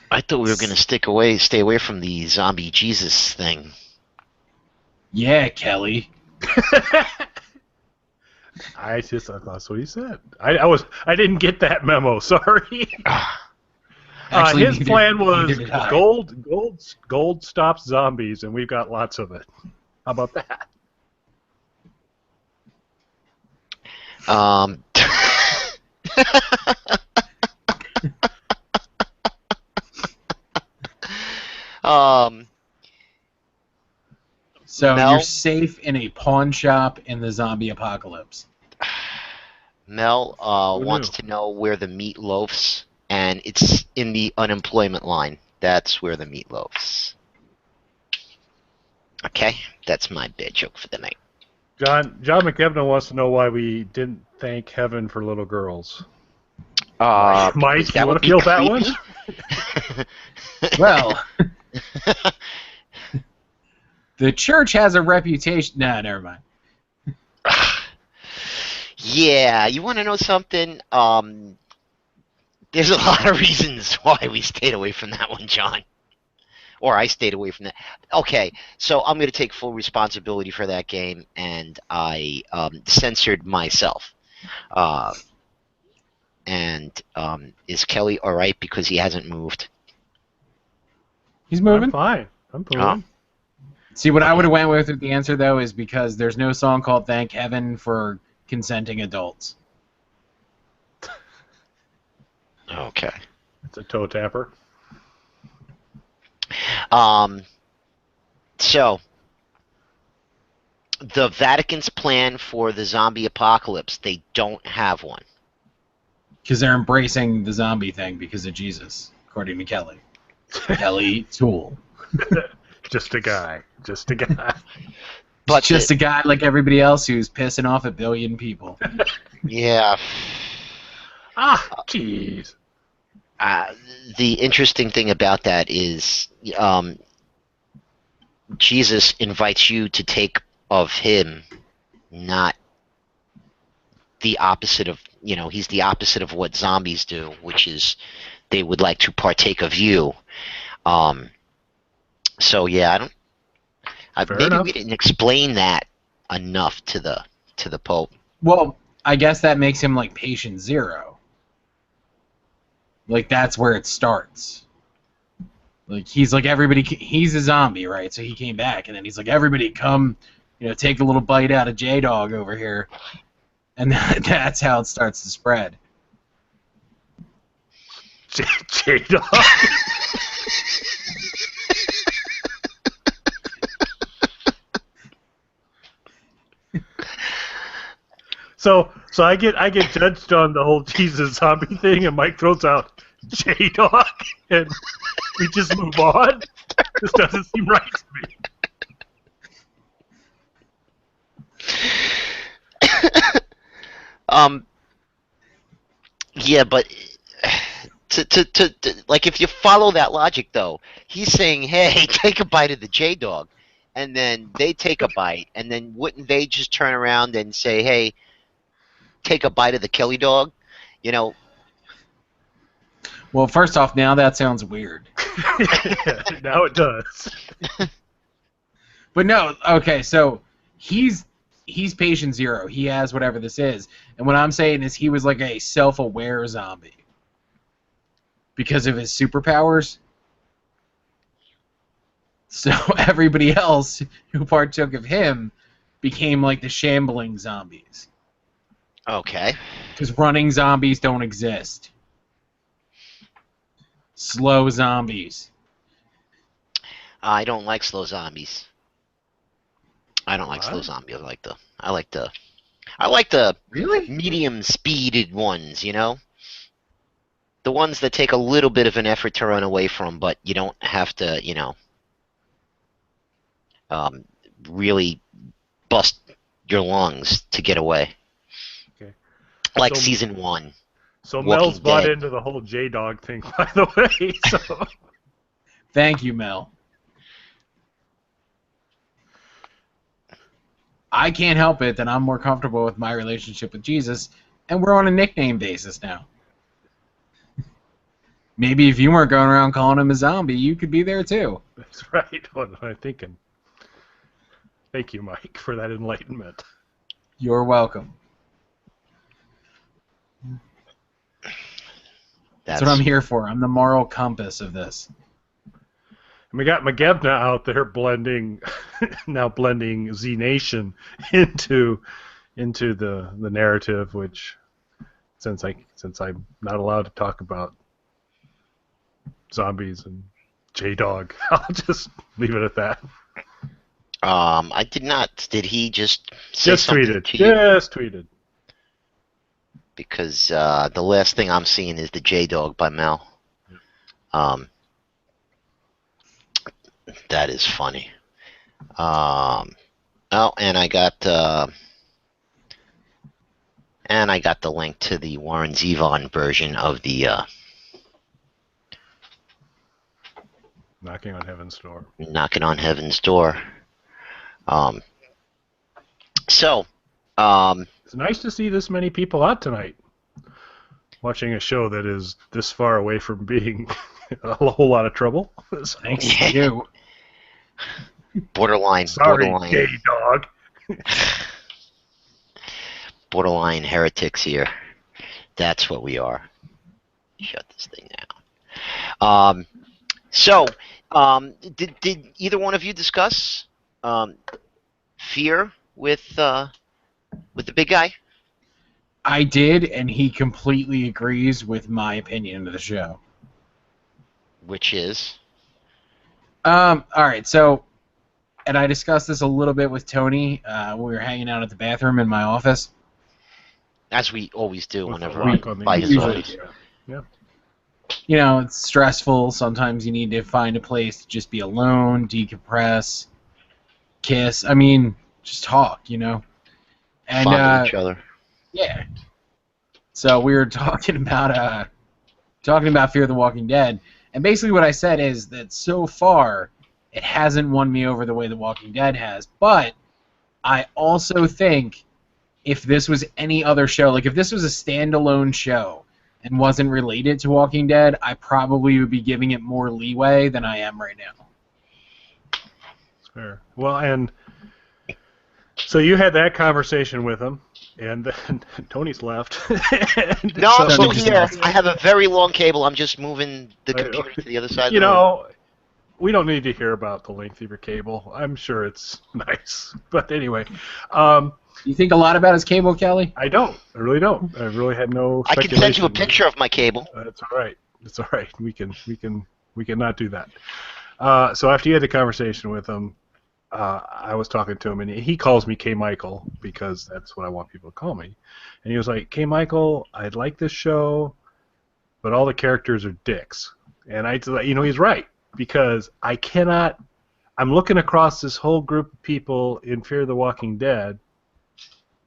I thought we were going to stay away from the zombie Jesus thing.
Yeah, Kelly.
That's what he said. I didn't get that memo. Sorry.
Actually,
His plan was
neither did I.
gold stops zombies, and we've got lots of it. How about that?
Um, um,
So
Mel?
you're safe in a pawn shop in the zombie apocalypse.
Mel
Who
wants
knew?
to know where the meatloafs, and it's in the unemployment line. That's where the meatloafs. Okay, that's my bad joke for the night.
John McKevna wants to know why we didn't thank heaven for little girls.
Because
Mike,
that
you want
would
to
be
kill that one?
creepy.
Well, the church has a reputation. Nah, never mind.
Yeah, you want to know something? There's a lot of reasons why we stayed away from that one, John. Or I stayed away from that. Okay, so I'm going to take full responsibility for that game, and I censored myself. Is Kelly all right because he hasn't moved?
He's
I'm
moving.
fine. I'm
Oh.
moving.
See, what I would have went with the answer though is because there's no song called "Thank Heaven" for consenting adults.
Okay.
It's a toe tapper.
So the Vatican's plan for the zombie apocalypse, they don't have one.
Because they're embracing the zombie thing because of Jesus, according to Kelly. Kelly Toole.
Just a guy. Just a guy.
But
Just a guy like everybody else who's pissing off 1 billion people.
yeah.
Jeez.
The interesting thing about that is Jesus invites you to take of him, not the opposite of, he's the opposite of what zombies do, which is they would like to partake of you. So yeah, maybe
enough.
we didn't explain that enough to the Pope.
Well, I guess that makes him like patient zero. Like that's where it starts. Like he's like he's a zombie, right? So he came back, and then he's like, everybody come, take a little bite out of J-Dog over here, and that's how it starts to spread.
J-Dog. So I get judged on the whole Jesus zombie thing, and Mike throws out J-Dog, and we just move on. This doesn't seem right to me.
Yeah, but to like if you follow that logic though, he's saying, hey, take a bite of the J-Dog, and then they take a bite, and then wouldn't they just turn around and say, hey, take a bite of the Kelly dog?
Well, first off, now that sounds weird.
Now it does.
But no, okay, so he's patient zero. He has whatever this is. And what I'm saying is he was like a self-aware zombie. Because of his superpowers. So everybody else who partook of him became like the shambling zombies.
Okay.
Because running zombies don't exist. Slow zombies.
I don't like slow zombies. I don't like
What?
slow zombies. I like the
Really?
medium-speeded ones. The ones that take a little bit of an effort to run away from, but you don't have to, really bust your lungs to get away.
Okay.
Like
So-
season 1.
So
Walking
Mel's bought
Dead.
into the whole J-Dog thing, by the way. So
Thank you, Mel. I can't help it that I'm more comfortable with my relationship with Jesus, and we're on a nickname basis now. Maybe if you weren't going around calling him a zombie, you could be there too.
that's right. What am I thinking? Thank you, Mike, for that enlightenment.
You're welcome. That's what I'm here for. I'm the moral compass of this.
And we got Magevna out there blending Znation into the narrative, which since I'm not allowed to talk about zombies and J-Dog, I'll just leave it at that.
I did not. Did he just say
Just
something
tweeted.
to you?
Just tweeted.
Because the last thing I'm seeing is the J-Dog by Mel. That is funny. Oh, and I got the link to the Warren Zevon version of the
Knocking on Heaven's Door.
Knocking on Heaven's Door.
It's nice to see this many people out tonight watching a show that is this far away from being a whole lot of trouble.
Thanks to you.
Borderline.
Sorry, gay dog.
Borderline heretics here. That's what we are. Shut this thing down. Did either one of you discuss fear with the big guy?
I did, and he completely agrees with my opinion of the show.
Which is?
All right, so, and I discussed this a little bit with Tony when we were hanging out at the bathroom in my office.
As we always do
With
whenever
the lock on the
by his
usually
office.
Yeah.
You know, it's stressful. Sometimes you need to find a place to just be alone, decompress, kiss. I mean, just talk, you know? And,
Fondle each other.
yeah. So we were talking about Fear the Walking Dead, and basically what I said is that so far it hasn't won me over the way The Walking Dead has, but I also think if this was any other show, like if this was a standalone show and wasn't related to Walking Dead, I probably would be giving it more leeway than I am right now.
That's fair. Well, and so you had that conversation with him, and then Tony's left.
No, I'm still
just
here.
left.
I have a very long cable. I'm just moving the computer to the other side of
You
the room.
know, we don't need to hear about the length of your cable. I'm sure it's nice. But anyway,
You think a lot about his cable, Kelly?
I don't. I really don't. I really had no
I can send you a
speculation.
picture of my cable.
That's all right. It's all right. We can not do that. So after you had the conversation with him, I was talking to him, and he calls me K. Michael because that's what I want people to call me. And he was like, K. Michael, I like this show, but all the characters are dicks. And he's right, because I cannot. I'm looking across this whole group of people in Fear the Walking Dead,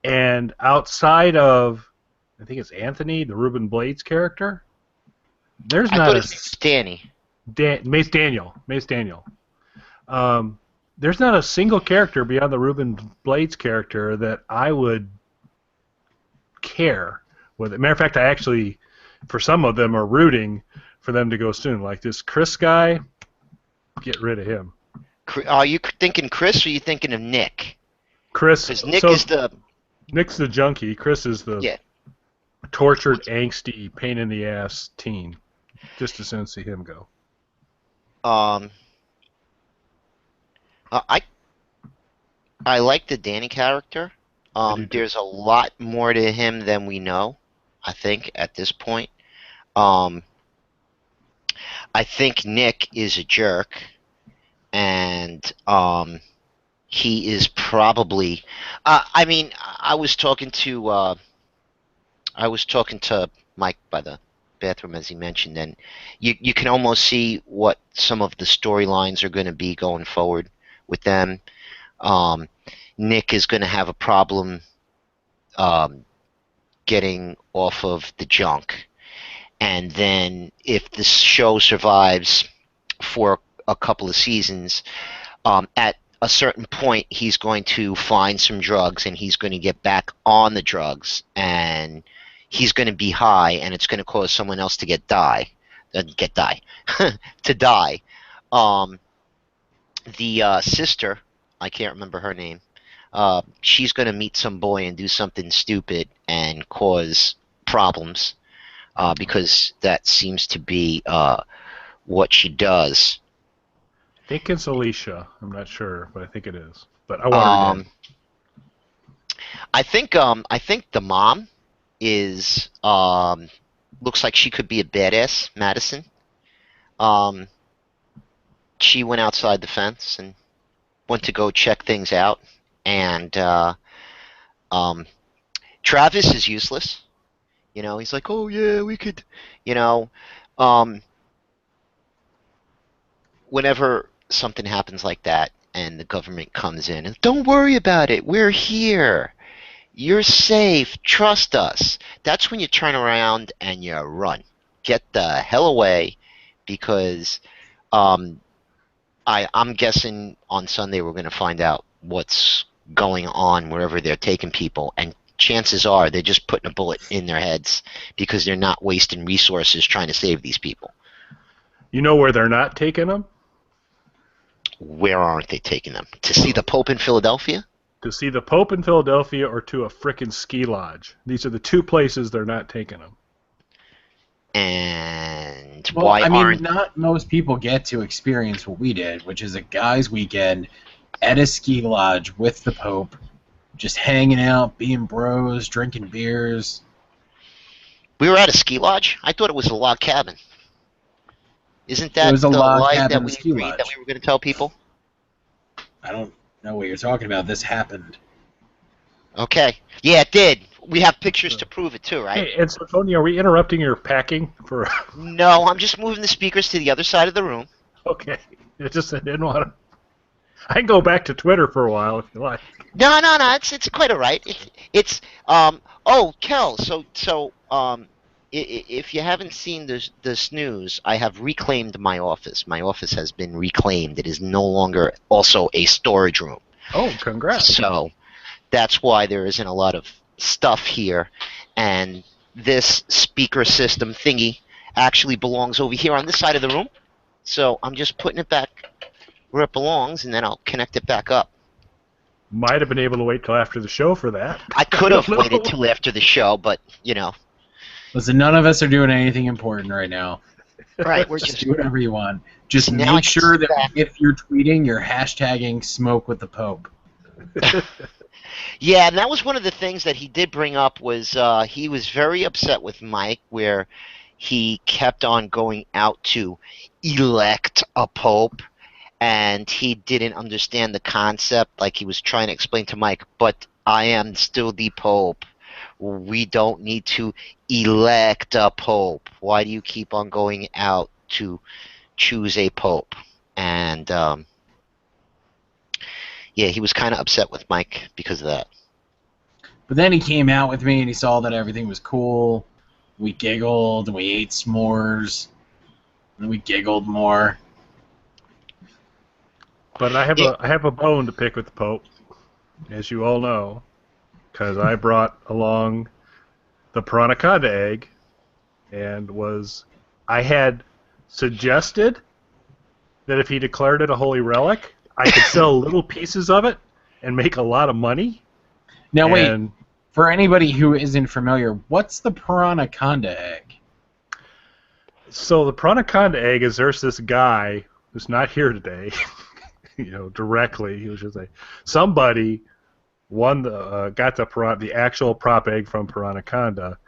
and outside of, I think it's Anthony, the Ruben Blades character, there's
I
not
thought
a
it was Danny.
Mace Daniel. There's not a single character beyond the Ruben Blades character that I would care with. Matter of fact, I actually, for some of them, are rooting for them to go soon. Like this Chris guy, get rid of him.
Are you thinking Chris, or are you thinking of Nick?
Chris.
Because Nick
so
is the...
Nick's the junkie. Chris is the
Yeah.
tortured, angsty, pain in the ass teen. Just as soon as see him go.
I like the Danny character.
do too.
There's a lot more to him than we know, I think, at this point. I think Nick is a jerk, and he is probably. I mean, I was talking to Mike by the bathroom, as he mentioned, and you can almost see what some of the storylines are going to be going forward with them. Nick is going to have a problem getting off of the junk, and then if the show survives for a couple of seasons, at a certain point he's going to find some drugs, and he's going to get back on the drugs, and he's going to be high, and it's going to cause someone else to die. The sister, I can't remember her name, she's going to meet some boy and do something stupid and cause problems. because that seems to be what she does.
I think it's Alicia. I'm not sure, but I think it is. But I want her dead.
I think the mom is looks like she could be a badass, Madison. She went outside the fence and went to go check things out, and Travis is useless. You know, he's like, oh yeah, we could, you know, um, whenever something happens like that and the government comes in and don't worry about it, we're here. You're safe. Trust us. That's when you turn around and you run. Get the hell away, because I'm guessing on Sunday we're going to find out what's going on wherever they're taking people, and chances are they're just putting a bullet in their heads because they're not wasting resources trying to save these people.
You know where they're not taking them?
Where aren't they taking them? To see the Pope in Philadelphia?
To see the Pope in Philadelphia or to a frickin' ski lodge. These are the two places they're not taking them.
And
Well,
why
I mean,
aren't...
not most people get to experience what we did, which is a guy's weekend at a ski lodge with the Pope, just hanging out, being bros, drinking beers.
We were at a ski lodge? I thought it was a log cabin. Isn't that
It was a
the
log
lie
cabin
that
and
we
ski
agreed
lodge.
that we were going to tell people?
I don't know what you're talking about. This happened.
Okay. Yeah, it did. We have pictures to prove it too, right?
Hey, and so, Tony, are we interrupting your packing for...
No, I'm just moving the speakers to the other side of the room.
Okay. I didn't want to... I can go back to Twitter for a while if you like.
No, it's quite all right. It's oh, Kel, if you haven't seen the snooze, I have reclaimed my office. My office has been reclaimed. It is no longer also a storage room.
Oh, congrats.
So that's why there isn't a lot of stuff here, and this speaker system thingy actually belongs over here on this side of the room. So I'm just putting it back where it belongs, and then I'll connect it back up.
Might have been able to wait till after the show for that.
I could have waited till after the show, but, you know.
Listen, none of us are doing anything important right now.
Right, we're
Just
just...
do whatever you want. Just
Now I
make
can
sure that
stop.
if you're tweeting, you're hashtagging smoke with the Pope.
Yeah, and that was one of the things that he did bring up was he was very upset with Mike, where he kept on going out to elect a pope, and he didn't understand the concept. Like, he was trying to explain to Mike, but I am still the pope. We don't need to elect a pope. Why do you keep on going out to choose a pope? And yeah, he was kind of upset with Mike because of that.
But then he came out with me and he saw that everything was cool. We giggled and we ate s'mores. And we giggled more.
But I have a bone to pick with the Pope, as you all know, because I brought along the Piranaconda egg, and I had suggested that if he declared it a holy relic, I could sell little pieces of it and make a lot of money.
Now wait, for anybody who isn't familiar, what's the Piranaconda egg?
So the Piranaconda egg is there's this guy who's not here today, directly. He was just somebody got the actual prop egg from Piranaconda,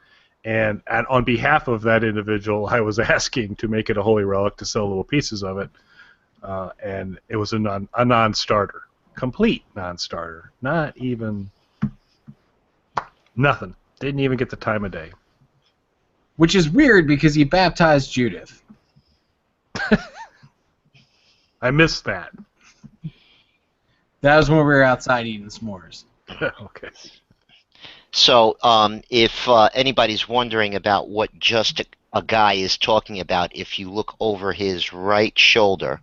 and on behalf of that individual, I was asking to make it a holy relic to sell little pieces of it, and it was a non-starter, complete non-starter, not even nothing. Didn't even get the time of day.
Which is weird because he baptized Judith.
I missed that.
That was when we were outside eating s'mores.
Okay.
So, if anybody's wondering about what just a guy is talking about, if you look over his right shoulder,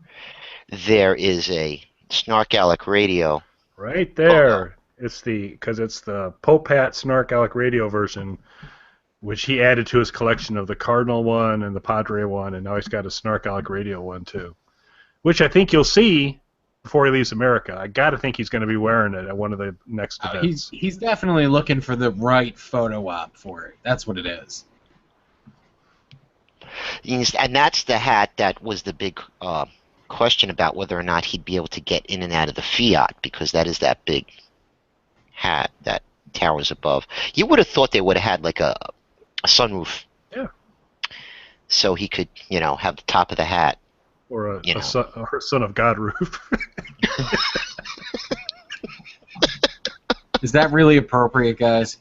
there is a SnarkAlec radio.
Right there. It's the Pope-Hat SnarkAlec radio version, which he added to his collection of the Cardinal one and the Padre one, and now he's got a SnarkAlec radio one too, which I think you'll see before he leaves America. I got to think he's going to be wearing it at one of the next events.
He's definitely looking for the right photo op for it. That's what it is.
And that's the hat that was the big question about whether or not he'd be able to get in and out of the Fiat, because that is that big hat that towers above. You would have thought they would have had like a sunroof.
Yeah.
So he could, have the top of the hat.
Or a son of God roof.
Is that really appropriate, guys?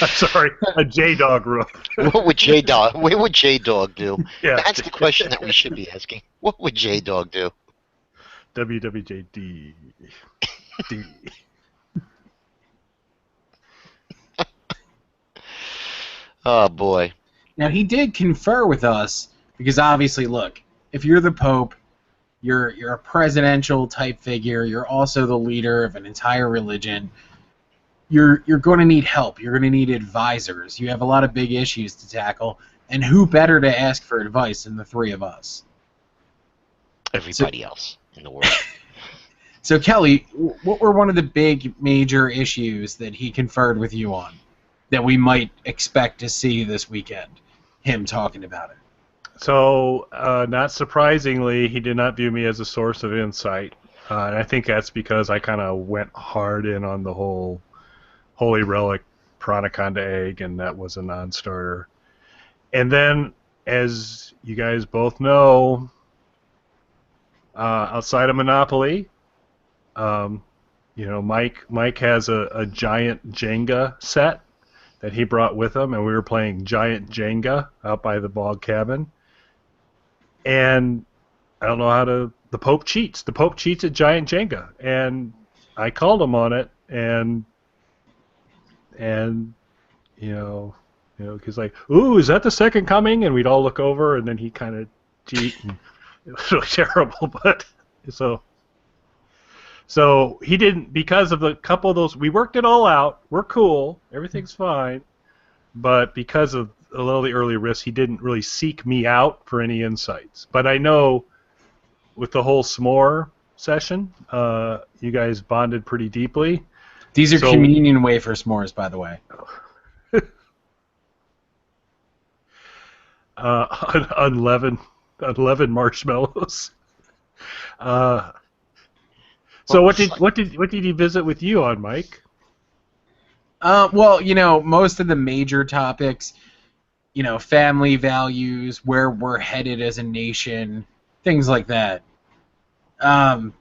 I'm sorry, a J-Dog roof.
What would J-Dog? What would J-Dog do?
Yeah.
That's the question that we should be asking. What would J-Dog do?
WWJD. D.
Oh boy.
Now, he did confer with us, because obviously, look, if you're the Pope, you're a presidential type figure, you're also the leader of an entire religion, you're going to need help, you're going to need advisors, you have a lot of big issues to tackle, and who better to ask for advice than the three of us?
Everybody else in the world.
So, Kelly, what were one of the big major issues that he conferred with you on that we might expect to see this weekend, him talking about it?
So, not surprisingly, he did not view me as a source of insight. And I think that's because I kind of went hard in on the whole Holy Relic Pranaconda egg, and that was a non-starter. And then, as you guys both know, outside of Monopoly, Mike has a giant Jenga set that he brought with him, and we were playing giant Jenga out by the log cabin. And I don't know how to. The Pope cheats. The Pope cheats at giant Jenga, and I called him on it, and he's like, "Ooh, is that the second coming?" And we'd all look over, and then he kind of cheat, and it was really terrible. But so he didn't, because of the couple of those. We worked it all out. We're cool. Everything's fine. But because of a little of the early risks, he didn't really seek me out for any insights. But I know with the whole s'more session, you guys bonded pretty deeply.
These are communion wafer s'mores, by the way.
Unleavened marshmallows. So what did he visit with you on, Mike?
Well, most of the major topics, family values, where we're headed as a nation, things like that. But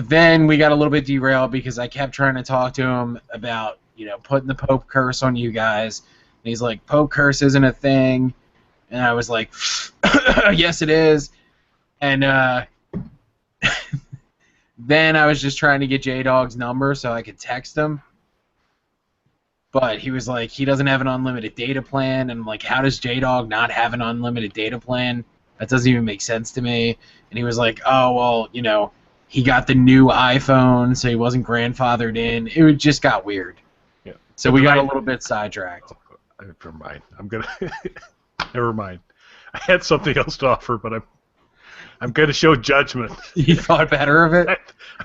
then we got a little bit derailed because I kept trying to talk to him about, putting the Pope curse on you guys. And he's like, Pope curse isn't a thing. And I was like, yes, it is. And then I was just trying to get J-Dog's number so I could text him. But he was like, he doesn't have an unlimited data plan. And I'm like, how does J-Dog not have an unlimited data plan? That doesn't even make sense to me. And he was like, oh, well, he got the new iPhone, so he wasn't grandfathered in. It just got weird.
Yeah.
So we got a little bit sidetracked.
Never mind. Never mind. I had something else to offer, but I'm going to show judgment.
You thought better of it?
I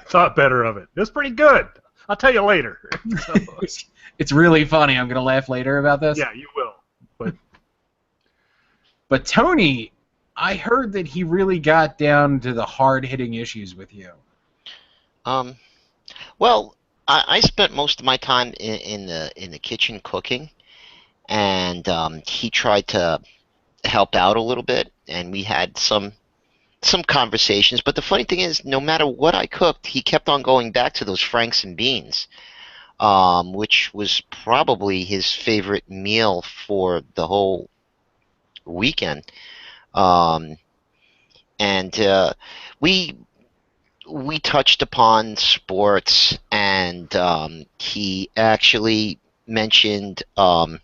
thought better of it. It was pretty good. I'll tell you later. So,
it's really funny. I'm going to laugh later about this.
Yeah, you will.
But Tony, I heard that he really got down to the hard-hitting issues with you.
Well, I spent most of my time in the kitchen cooking, and he tried to help out a little bit, and we had some conversations. But the funny thing is, no matter what I cooked, he kept on going back to those Franks and beans, which was probably his favorite meal for the whole weekend. And we touched upon sports, and he actually mentioned, well,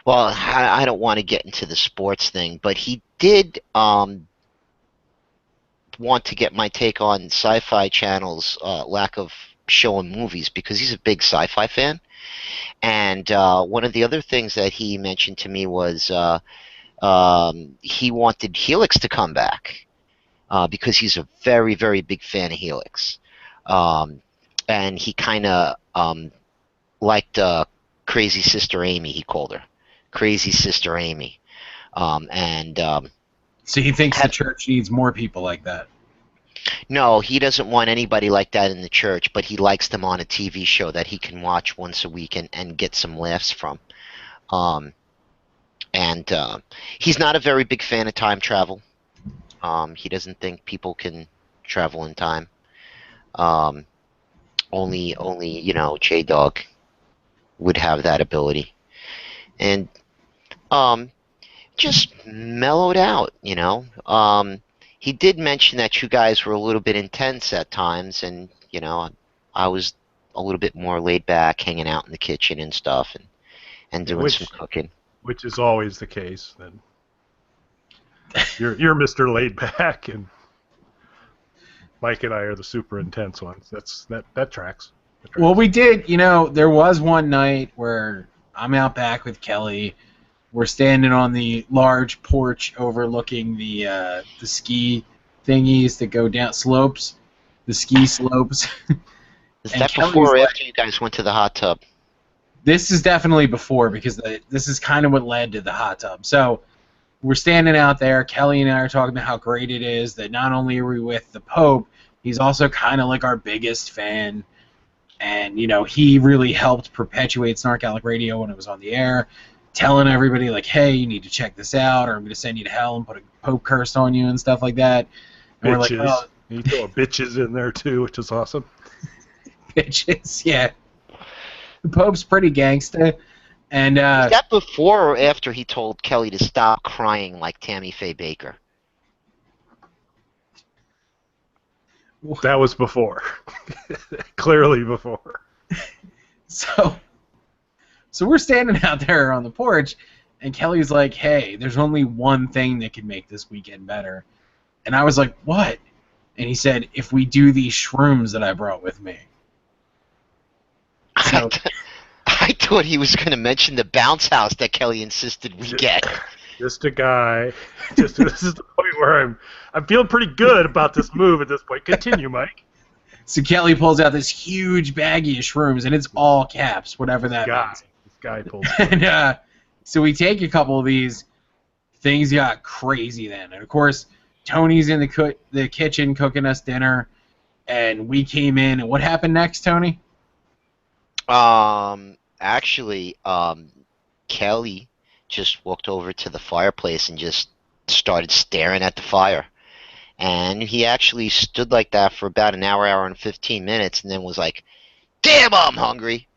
I don't want to get into the sports thing, but he did want to get my take on Sci-Fi Channel's lack of showing movies, because he's a big sci-fi fan. And one of the other things that he mentioned to me was he wanted Helix to come back, because he's a very, very big fan of Helix. And he kind of liked Crazy Sister Amy, he called her. crazy Sister Amy.
So he thinks the church needs more people like that.
No, he doesn't want anybody like that in the church, but he likes them on a TV show that he can watch once a week and get some laughs from. He's not a very big fan of time travel. He doesn't think people can travel in time. Only J-Dog would have that ability. And just mellowed out, he did mention that you guys were a little bit intense at times, and I was a little bit more laid back, hanging out in the kitchen and stuff, and doing some cooking.
Which is always the case. Then you're Mr. Laid Back, and Mike and I are the super intense ones. That tracks.
Well, we did. There was one night where I'm out back with Kelly. We're standing on the large porch overlooking the ski thingies that go down slopes, the ski slopes.
Is that before or after you guys went to the hot tub?
This is definitely before, because this is kind of what led to the hot tub. So we're standing out there. Kelly and I are talking about how great it is that not only are we with the Pope, he's also kind of like our biggest fan. And, he really helped perpetuate SnarkAlec Radio when it was on the air, telling everybody, like, hey, you need to check this out, or I'm going to send you to hell and put a Pope curse on you and stuff like that. And
bitches.
We're like, oh.
You throw bitches in there, too, which is awesome.
Bitches, yeah. The Pope's pretty gangsta. And,
is that before or after he told Kelly to stop crying like Tammy Faye Baker?
That was before. Clearly before.
So we're standing out there on the porch, and Kelly's like, hey, there's only one thing that could make this weekend better. And I was like, what? And he said, if we do these shrooms that I brought with me. So,
I thought he was going to mention the bounce house that Kelly insisted we get.
Just a guy. This is the point where I'm feeling pretty good about this move at this point. Continue, Mike.
So Kelly pulls out this huge baggie of shrooms, and it's all caps, whatever that means.
This guy pulls.
And so we take a couple of these. Things got crazy then, and of course Tony's in the kitchen cooking us dinner, and we came in. And what happened next, Tony?
Actually, Kelly just walked over to the fireplace and just started staring at the fire. And he actually stood like that for about an hour and 15 minutes, and then was like, damn, I'm hungry.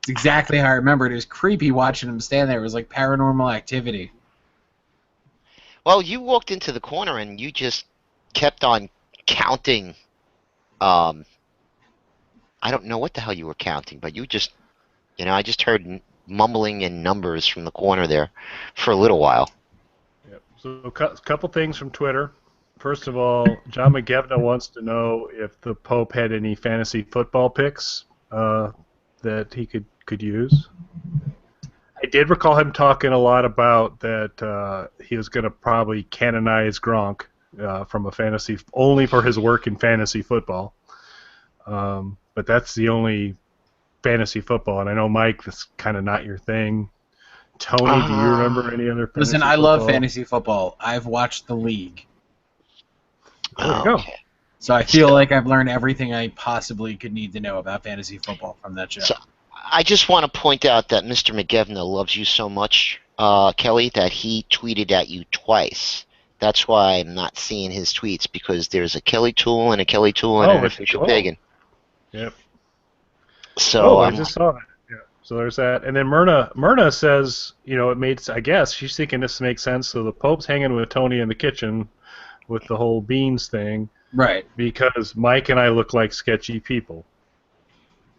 It's exactly how I remember it. It was creepy watching him stand there. It was like Paranormal Activity.
Well, you walked into the corner and you just kept on counting. I don't know what the hell you were counting, but you just, I just heard mumbling and numbers from the corner there for a little while.
Yep. So a couple things from Twitter. First of all, John McGevna wants to know if the Pope had any fantasy football picks that he could use. I did recall him talking a lot about that he was going to probably canonize Gronk from a fantasy, only for his work in fantasy football. But that's the only fantasy football, and I know, Mike, that's kind of not your thing. Tony, do you remember any other fantasy
Listen, I
football?
love fantasy football. I've watched the league.
There you go.
Okay.
So I feel like I've learned everything I possibly could need to know about fantasy football from that show.
So I just want to point out that Mr. McGevna loves you so much, Kelly, that he tweeted at you twice. That's why I'm not seeing his tweets, because there's a Kelly Tool and a Kelly Tool and an official pagan.
Yep.
So
I just saw that. Yeah. So there's that, and then Myrna says, it made. I guess she's thinking this makes sense. So the Pope's hanging with Tony in the kitchen, with the whole beans thing,
right?
Because Mike and I look like sketchy people,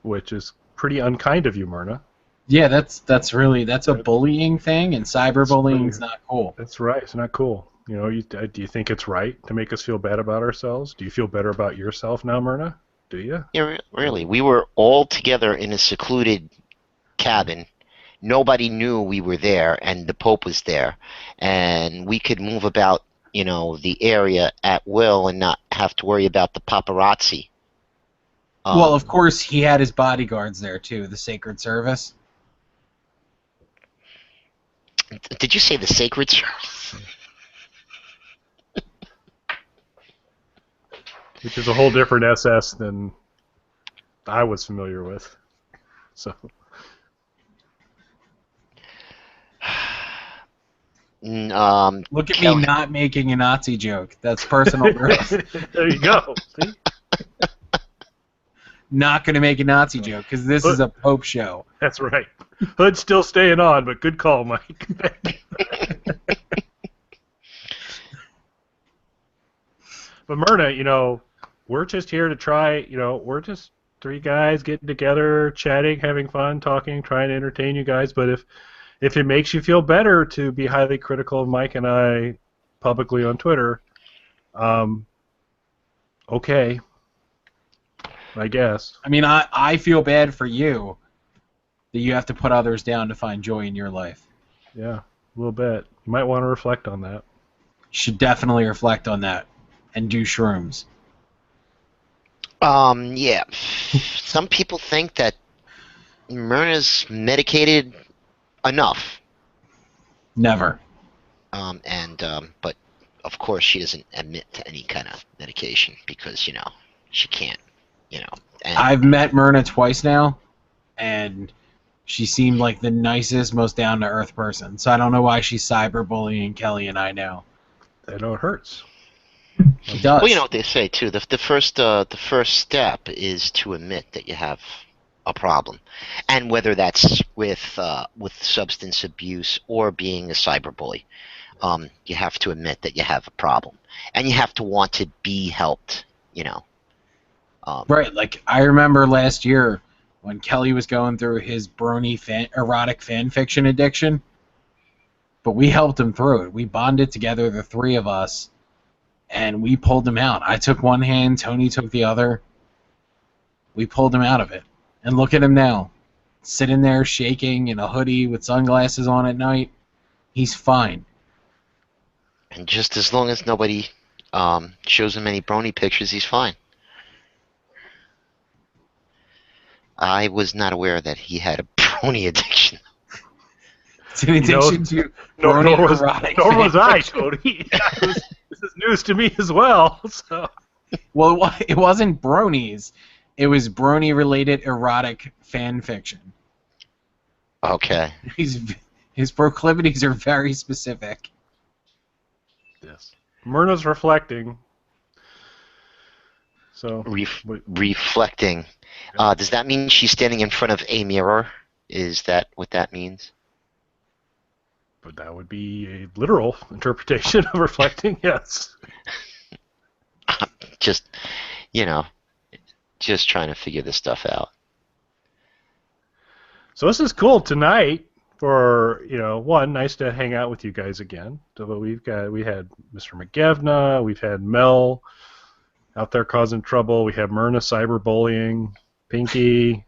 which is pretty unkind of you, Myrna.
Yeah, that's a bullying thing, and cyberbullying is not cool.
That's right. It's not cool. Do you think it's right to make us feel bad about ourselves? Do you feel better about yourself now, Myrna? Do you?
Yeah, really. We were all together in a secluded cabin. Nobody knew we were there, and the Pope was there, and we could move about, the area at will and not have to worry about the paparazzi.
Well, of course, he had his bodyguards there too, the Sacred Service.
Did you say the Sacred Service?
Which is a whole different SS than I was familiar with. So.
Look at me not making a Nazi joke. That's personal growth.
There you go. See?
Not going to make a Nazi joke because this is a Pope show.
That's right. Hood's still staying on, but good call, Mike. But Myrna, we're just here to try, we're just three guys getting together, chatting, having fun, talking, trying to entertain you guys. But if it makes you feel better to be highly critical of Mike and I publicly on Twitter, okay, I guess.
I mean, I feel bad for you that you have to put others down to find joy in your life.
Yeah, a little bit. You might want to reflect on that.
You should definitely reflect on that and do shrooms.
Yeah. Some people think that Myrna's medicated enough.
Never.
But of course she doesn't admit to any kind of medication because, she can't, And
I've met Myrna twice now, and she seemed like the nicest, most down-to-earth person. So I don't know why she's cyberbullying Kelly and I now.
I know it hurts.
It does.
Well, you know what they say too. The first step is to admit that you have a problem, and whether that's with substance abuse or being a cyberbully, you have to admit that you have a problem, and you have to want to be helped.
Right. Like I remember last year when Kelly was going through his brony erotic fan fiction addiction, but we helped him through it. We bonded together, the three of us. And we pulled him out. I took one hand, Tony took the other. We pulled him out of it. And look at him now. Sitting there shaking in a hoodie with sunglasses on at night. He's fine.
And just as long as nobody shows him any brony pictures, he's fine. I was not aware that he had a brony addiction.
It's an addiction to
nor was I,
fiction.
Tony. This is news to me as well. So.
Well, it wasn't bronies. It was brony-related erotic fan fiction.
Okay.
His proclivities are very specific.
Yes. Myrna's reflecting. So
Reflecting. Does that mean she's standing in front of a mirror? Is that what that means?
But that would be a literal interpretation of reflecting, yes.
Just trying to figure this stuff out.
So this is cool tonight for, one, nice to hang out with you guys again. So we had Mr. McGevna, we've had Mel out there causing trouble, we have Myrna cyberbullying, Pinky,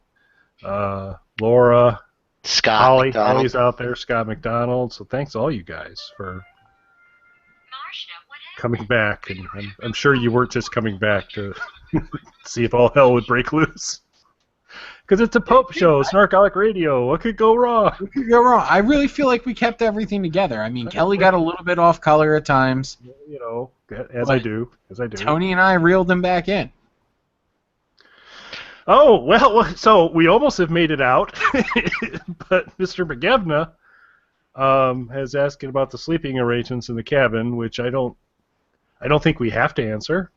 Laura,
Scott
Holly,
McDonald.
Holly's out there, Scott McDonald. So thanks all you guys for coming back, and I'm sure you weren't just coming back to see if all hell would break loose. Because it's a Pope show, SnarkAlec Radio. What could go wrong?
What could go wrong? I really feel like we kept everything together. I mean, Kelly got a little bit off color at times.
As I do.
Tony and I reeled him back in.
Oh, well, so we almost have made it out, but Mr. McGevna has asking about the sleeping arrangements in the cabin, which I don't think we have to answer.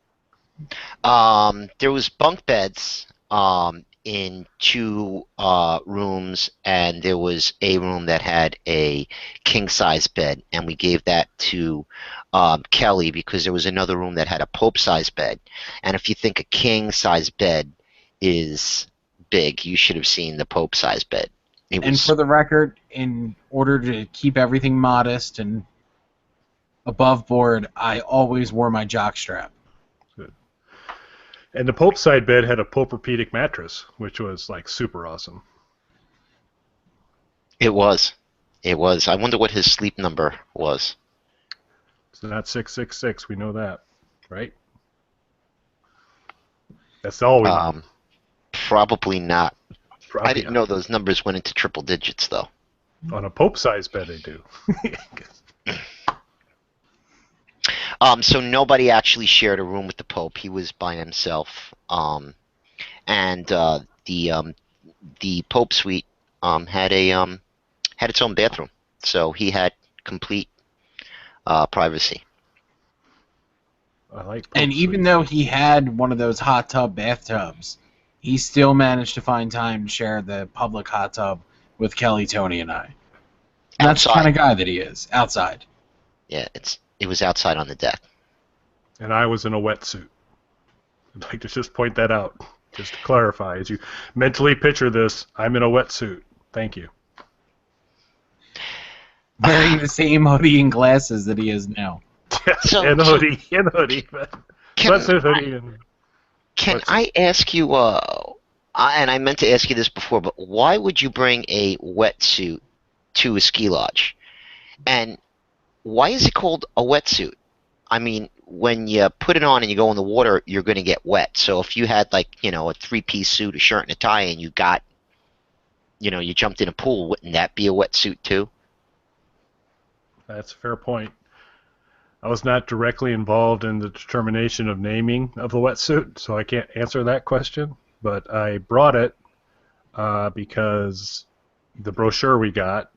There was bunk beds in two rooms, and there was a room that had a king-size bed, and we gave that to Kelly because there was another room that had a Pope-size bed. And if you think a king-size bed is big, you should have seen the Pope-size bed.
And for the record, in order to keep everything modest and above board, I always wore my jockstrap.
Good. And the Pope side bed had a Pope-Pourri mattress, which was like super awesome.
It was. I wonder what his sleep number was.
It's not 666. We know that, right? That's all we know.
Probably not.
Probably
I didn't know those numbers went into triple digits, though.
On a Pope-sized bed, they do.
So nobody actually shared a room with the Pope. He was by himself. And the Pope suite had its own bathroom, so he had complete privacy.
I like
And even though he had one of those hot tub bathtubs, he still managed to find time to share the public hot tub with Kelly, Tony, and I. And that's the
Outside.
kind of guy that he is, outside.
Yeah, it was outside on the deck.
And I was in a wetsuit. I'd like to just point that out, just to clarify. As you mentally picture this, I'm in a wetsuit. Thank you.
Wearing the same hoodie and glasses that he is now.
And hoodie. But sweatsuit, hoodie, and...
Can I ask you, and I meant to ask you this before, but why would you bring a wetsuit to a ski lodge? And why is it called a wetsuit? I mean, when you put it on and you go in the water, you're going to get wet. So if you had, like, a three-piece suit, a shirt, and a tie, and you got, you jumped in a pool, wouldn't that be a wetsuit too?
That's a fair point. I was not directly involved in the determination of naming of the wetsuit, so I can't answer that question. But I brought it because the brochure we got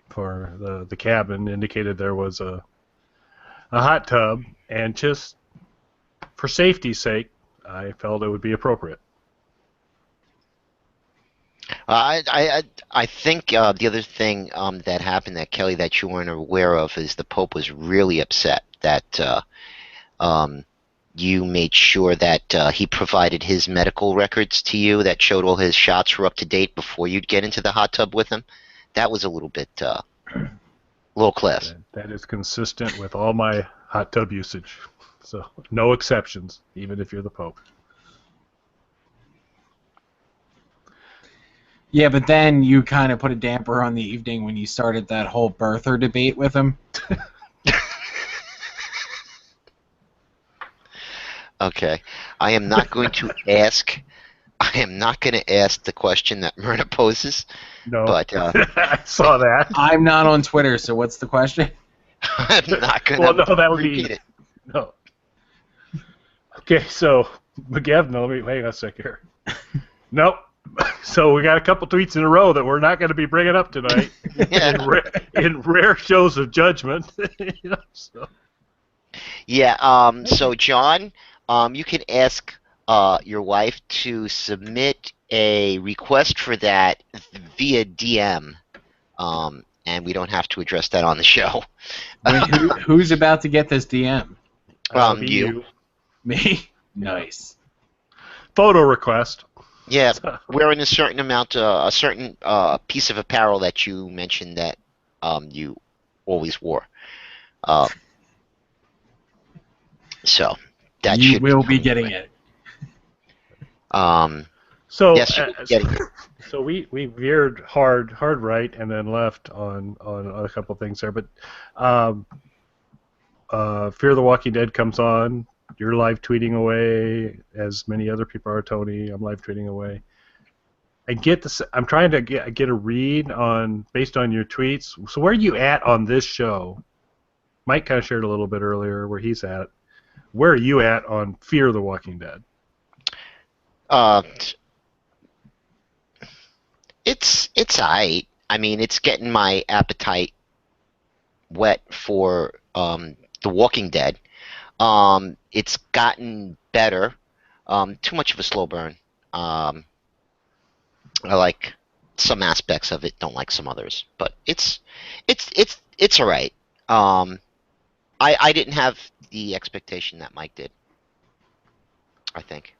for the cabin indicated there was a hot tub, and just for safety's sake, I felt it would be appropriate.
I think the other thing that happened that Kelly that you weren't aware of is the Pope was really upset that you made sure that he provided his medical records to you that showed all his shots were up to date before you'd get into the hot tub with him. That was a little bit low class.
That is consistent with all my hot tub usage. So no exceptions, even if you're the Pope.
Yeah, but then you kind of put a damper on the evening when you started that whole birther debate with him.
Okay. I am not going to ask the question that Myrna poses.
No,
But
I saw that.
I'm not on Twitter, so what's the question?
I'm not going to
Well, no, that would
repeat
be
it.
no. Okay, so McGav, no, let me wait a sec here. Nope. So we got a couple tweets in a row that we're not going to be bringing up tonight in rare shows of judgment. So.
Yeah. So John, you can ask your wife to submit a request for that via DM, and we don't have to address that on the show.
Wait, who's about to get this DM?
You.
Me? Nice.
Photo request.
Yeah, wearing a certain amount, a certain piece of apparel that you mentioned that you always wore. So that
You
should
will be getting it.
So
yes, you'll be getting it.
So we veered hard right and then left on a couple of things there, but Fear the Walking Dead comes on. You're live tweeting away, as many other people are. Tony, I'm live tweeting away. I get this. I'm trying to get a read on based on your tweets. So where are you at on this show? Mike kind of shared a little bit earlier where he's at. Where are you at on Fear the Walking Dead?
It's alright. I mean, it's getting my appetite wet for The Walking Dead. It's gotten better. Too much of a slow burn. I like some aspects of it, don't like some others, but it's alright. I didn't have the expectation that Mike did, I think,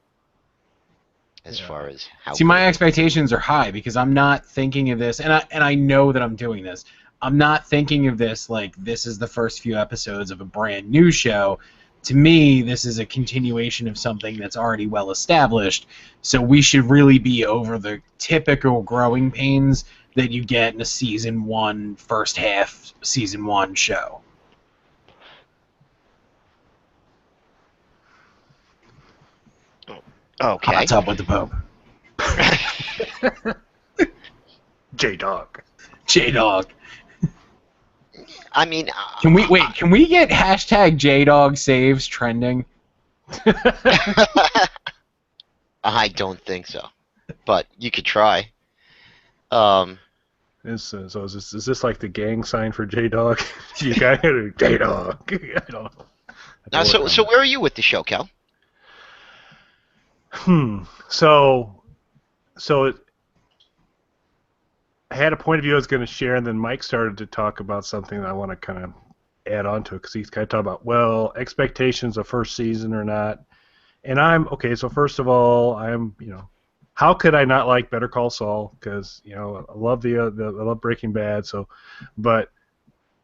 as far as how.
See, my expectations are high because I'm not thinking of this, and I know that I'm doing this. I'm not thinking of this like this is the first few episodes of a brand new show. To me, this is a continuation of something that's already well established, so we should really be over the typical growing pains that you get in a Season 1, first half, Season 1 show.
Okay.
Hot tub with the Pope.
J-Dog.
J-Dog.
I mean,
Can we wait? Can we get hashtag J-Dog saves trending?
I don't think so, but you could try. Um,
So is this like the gang sign for J-Dog? You got J-Dog. I don't know.
now, so where are you with the show, Cal?
So I had a point of view I was going to share, and then Mike started to talk about something that I want to kind of add on to it, because he's kind of talking about, well, expectations of first season or not. And okay, so first of all, how could I not like Better Call Saul? Because, I love I love Breaking Bad, but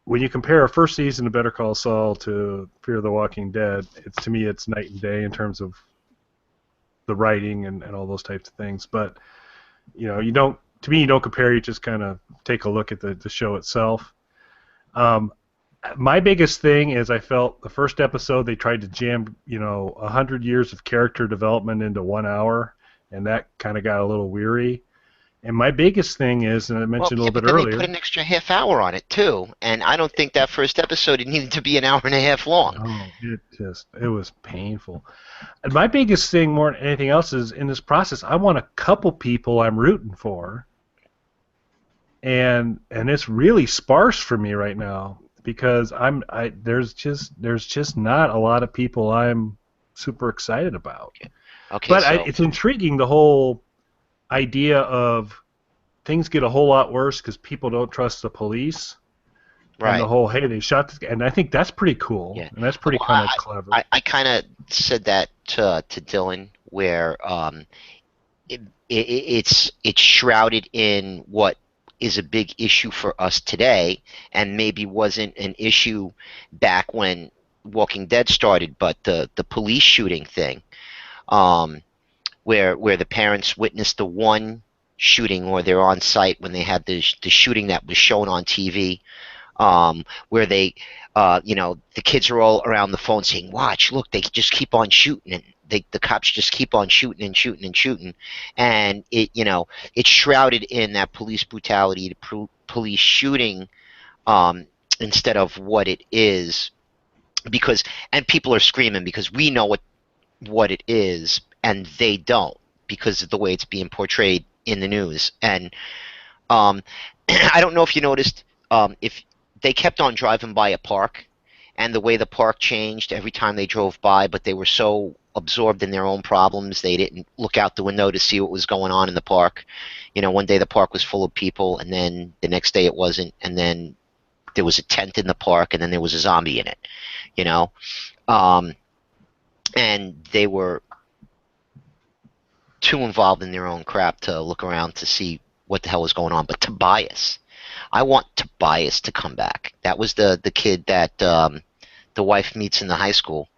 when you compare a first season of Better Call Saul to Fear the Walking Dead, to me, it's night and day in terms of the writing and all those types of things. But, you don't compare, you just kind of take a look at the show itself. My biggest thing is I felt the first episode they tried to jam 100 years of character development into 1 hour, and that kind of got a little weary. And my biggest thing is, and I mentioned a little bit earlier,
they put an extra half hour on it too, and I don't think that first episode needed to be an hour and a half long.
Oh, it was painful. And my biggest thing more than anything else is in this process, I want a couple people I'm rooting for, and it's really sparse for me right now, because there's just not a lot of people I'm super excited about.
Okay,
but
so
it's intriguing, the whole idea of things get a whole lot worse because people don't trust the police.
right.
And the whole, hey, they shot this guy, and I think that's pretty cool.
Yeah.
And that's pretty kind of clever.
I kind of said that to Dylan, where it's shrouded in what is a big issue for us today, and maybe wasn't an issue back when Walking Dead started, but the police shooting thing, where the parents witnessed the one shooting, or they're on site when they had the shooting that was shown on TV, where they, the kids are all around the phone saying, "Watch, look, they just keep on shooting," and the cops just keep on shooting and shooting and shooting, and it's shrouded in that police brutality, the police shooting, instead of what it is, and people are screaming because we know what it is, and they don't, because of the way it's being portrayed in the news. And I don't know if you noticed, if they kept on driving by a park, and the way the park changed every time they drove by, but they were so absorbed in their own problems, they didn't look out the window to see what was going on in the park. One day the park was full of people, and then the next day it wasn't, and then there was a tent in the park, and then there was a zombie in it, and they were too involved in their own crap to look around to see what the hell was going on. But Tobias, I want Tobias to come back. That was the kid that the wife meets in the high school.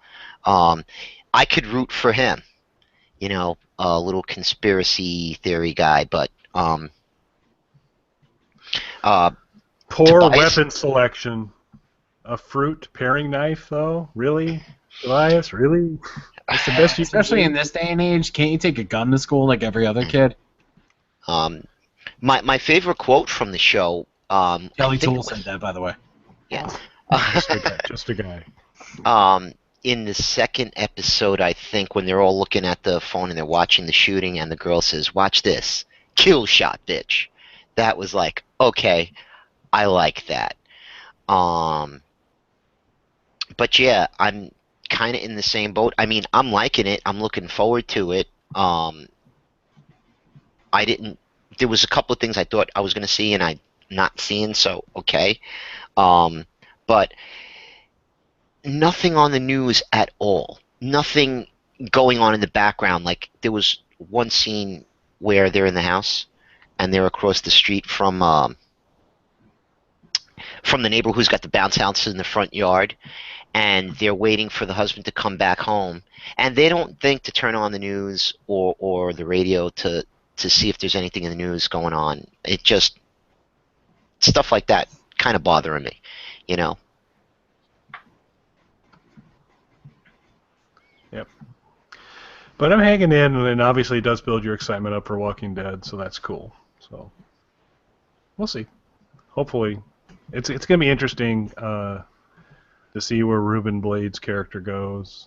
I could root for him, a little conspiracy theory guy, but
Poor
Tobias,
weapon selection. A fruit paring knife, though? Really? Tobias, really? That's the best you can
Especially
do?
in this day and age, can't you take a gun to school like every other kid?
my favorite quote from the show.
Kelly Toole said that, by the way.
Yeah.
Just a guy.
In the second episode, I think, when they're all looking at the phone and they're watching the shooting, and the girl says, "Watch this, kill shot, bitch." That was like, okay, I like that. But yeah, I'm kind of in the same boat. I mean, I'm liking it. I'm looking forward to it. There was a couple of things I thought I was going to see and I'm not seeing, so okay. But nothing on the news at all. Nothing going on in the background. Like, there was one scene where they're in the house and they're across the street from the neighbor who's got the bounce house in the front yard, and they're waiting for the husband to come back home, and they don't think to turn on the news or the radio to see if there's anything in the news going on. It just, stuff like that kind of bothering me,
Yep. But I'm hanging in, and obviously it does build your excitement up for Walking Dead, so that's cool. So we'll see. Hopefully, it's going to be interesting to see where Ruben Blades' character goes.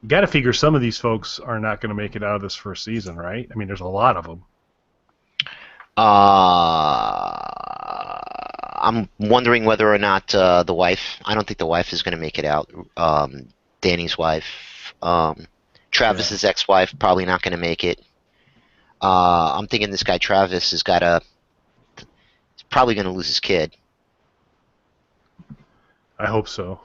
You got to figure some of these folks are not going to make it out of this first season, right? I mean, there's a lot of them.
I'm wondering whether or not the wife. I don't think the wife is going to make it out. Danny's wife. Travis's ex-wife probably not going to make it. I'm thinking this guy Travis has got a. He's probably going to lose his kid.
I hope so.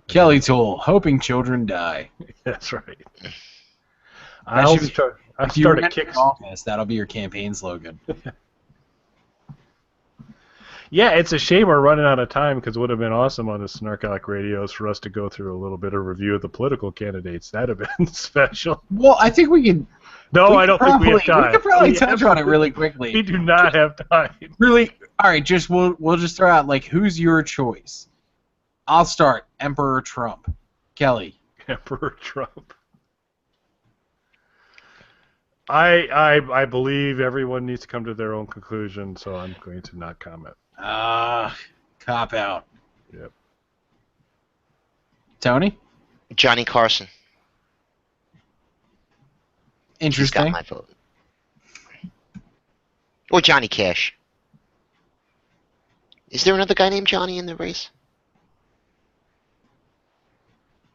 Kelly Toole, hoping children die.
That's right.
If you
start
run
a kick.
for office, that'll be your campaign slogan.
Yeah, it's a shame we're running out of time because it would have been awesome on the SnarkAlec Radios for us to go through a little bit of review of the political candidates. That'd have been special.
Well, I think we could.
No, I don't think we have time.
We could probably touch on it really quickly.
We do not have time.
Really? All right, we'll just throw out, like, who's your choice? I'll start. Emperor Trump. Kelly.
Emperor Trump. I believe everyone needs to come to their own conclusion, so I'm going to not comment.
Cop out.
Yep.
Tony?
Johnny Carson. He's
Interesting.
got my vote. Or Johnny Cash. Is there another guy named Johnny in the race?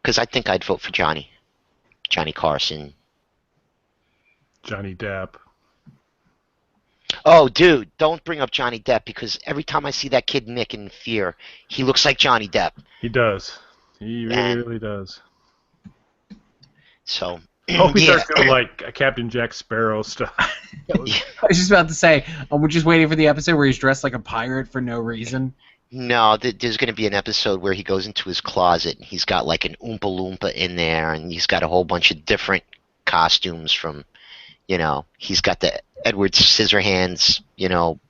Because I think I'd vote for Johnny. Johnny Carson.
Johnny Depp.
Oh, dude, don't bring up Johnny Depp because every time I see that kid Nick in Fear, he looks like Johnny Depp.
He does. He really does.
So,
I hope he starts doing like Captain Jack Sparrow stuff.
I was just about to say, we're just waiting for the episode where he's dressed like a pirate for no reason.
No, there's going to be an episode where he goes into his closet and he's got like an Oompa Loompa in there and he's got a whole bunch of different costumes from, he's got the Edward Scissorhands,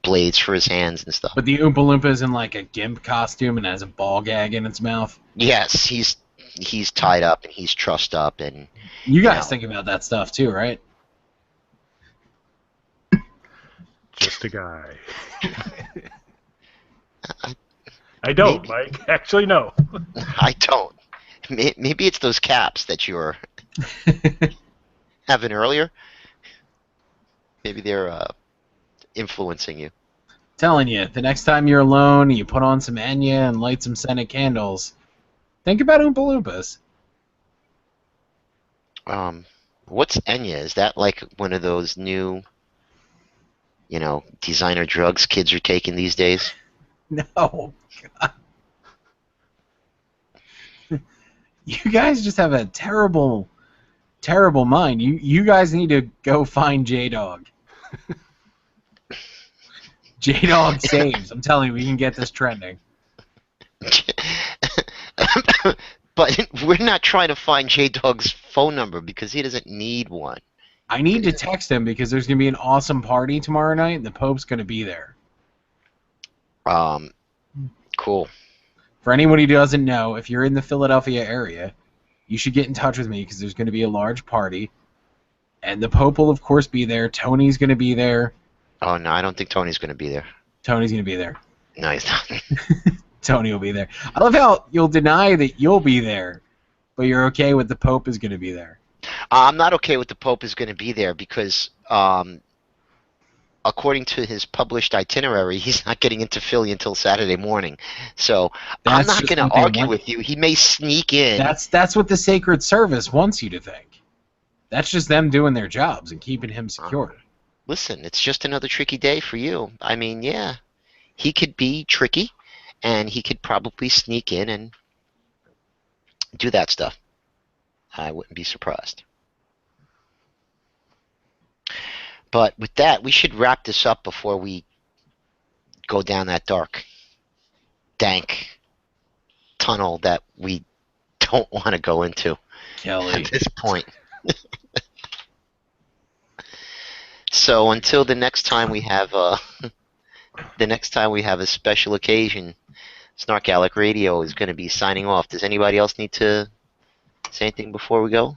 blades for his hands and stuff.
But the Oompa Loompa is in like a gimp costume and has a ball gag in its mouth.
Yes, he's tied up and he's trussed up and.
You guys think about that stuff too, right?
Just a guy. I don't, maybe. Mike. Actually, no.
I don't. Maybe it's those caps that you were having earlier. Maybe they're influencing you.
Telling you, the next time you're alone and you put on some Enya and light some scented candles, think about Oompa Loompas.
What's Enya? Is that like one of those new, designer drugs kids are taking these days?
No. God. You guys just have a terrible, terrible mind. You guys need to go find J-Dog. J-Dog saves. I'm telling you, we can get this trending.
But we're not trying to find J-Dog's phone number because he doesn't need one.
I need to text him because there's going to be an awesome party tomorrow night and the Pope's going to be there.
Cool.
For anyone who doesn't know, if you're in the Philadelphia area, you should get in touch with me because there's going to be a large party. And the Pope will, of course, be there. Tony's going to be there.
Oh, no, I don't think Tony's going to be there.
Tony's going to be there.
No, he's not.
Tony will be there. I love how you'll deny that you'll be there, but you're okay with the Pope is going to be there.
I'm not okay with the Pope is going to be there because, according to his published itinerary, he's not getting into Philly until Saturday morning. So I'm not going to argue with you. He may sneak in.
That's what the Sacred Service wants you to think. That's just them doing their jobs and keeping him secure.
Listen, it's just another tricky day for you. I mean, yeah, he could be tricky, and he could probably sneak in and do that stuff. I wouldn't be surprised. But with that, we should wrap this up before we go down that dark, dank tunnel that we don't want to go into
Kelly.
at this point. So until the next time we have a special occasion, SnarkAlec Radio is going to be signing off. Does anybody else need to say anything before we go?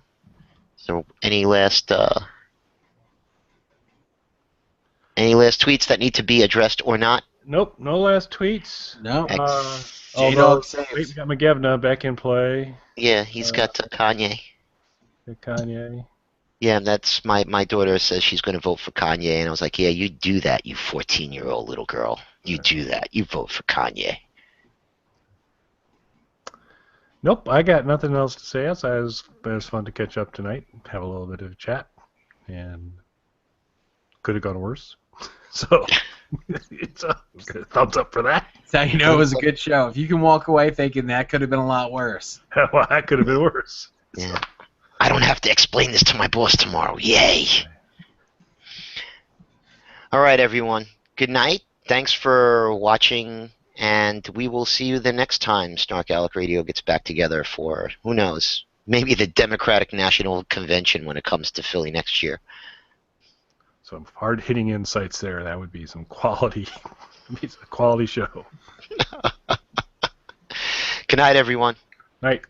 So any last tweets that need to be addressed or not?
Nope, no last tweets.
No.
Although,
J-Dog saves.
wait, we got McGevna back in play.
Yeah, he's got Kanye.
Kanye.
Yeah, that's my daughter says she's going to vote for Kanye, and I was like, yeah, you do that, you 14-year-old little girl. You do that. You vote for Kanye.
Nope, I got nothing else to say. It was fun to catch up tonight, have a little bit of a chat, and could have gone worse. So it's a thumbs up for that.
That's how you know it was a good show. If you can walk away thinking that could have been a lot worse.
Well, that could have been worse.
Yeah. I don't have to explain this to my boss tomorrow. Yay. All right, everyone. Good night. Thanks for watching, and we will see you the next time SnarkAlec Radio gets back together for, who knows, maybe the Democratic National Convention when it comes to Philly next year.
Some hard-hitting insights there. That would be some quality, a quality show.
Good night, everyone.
Night.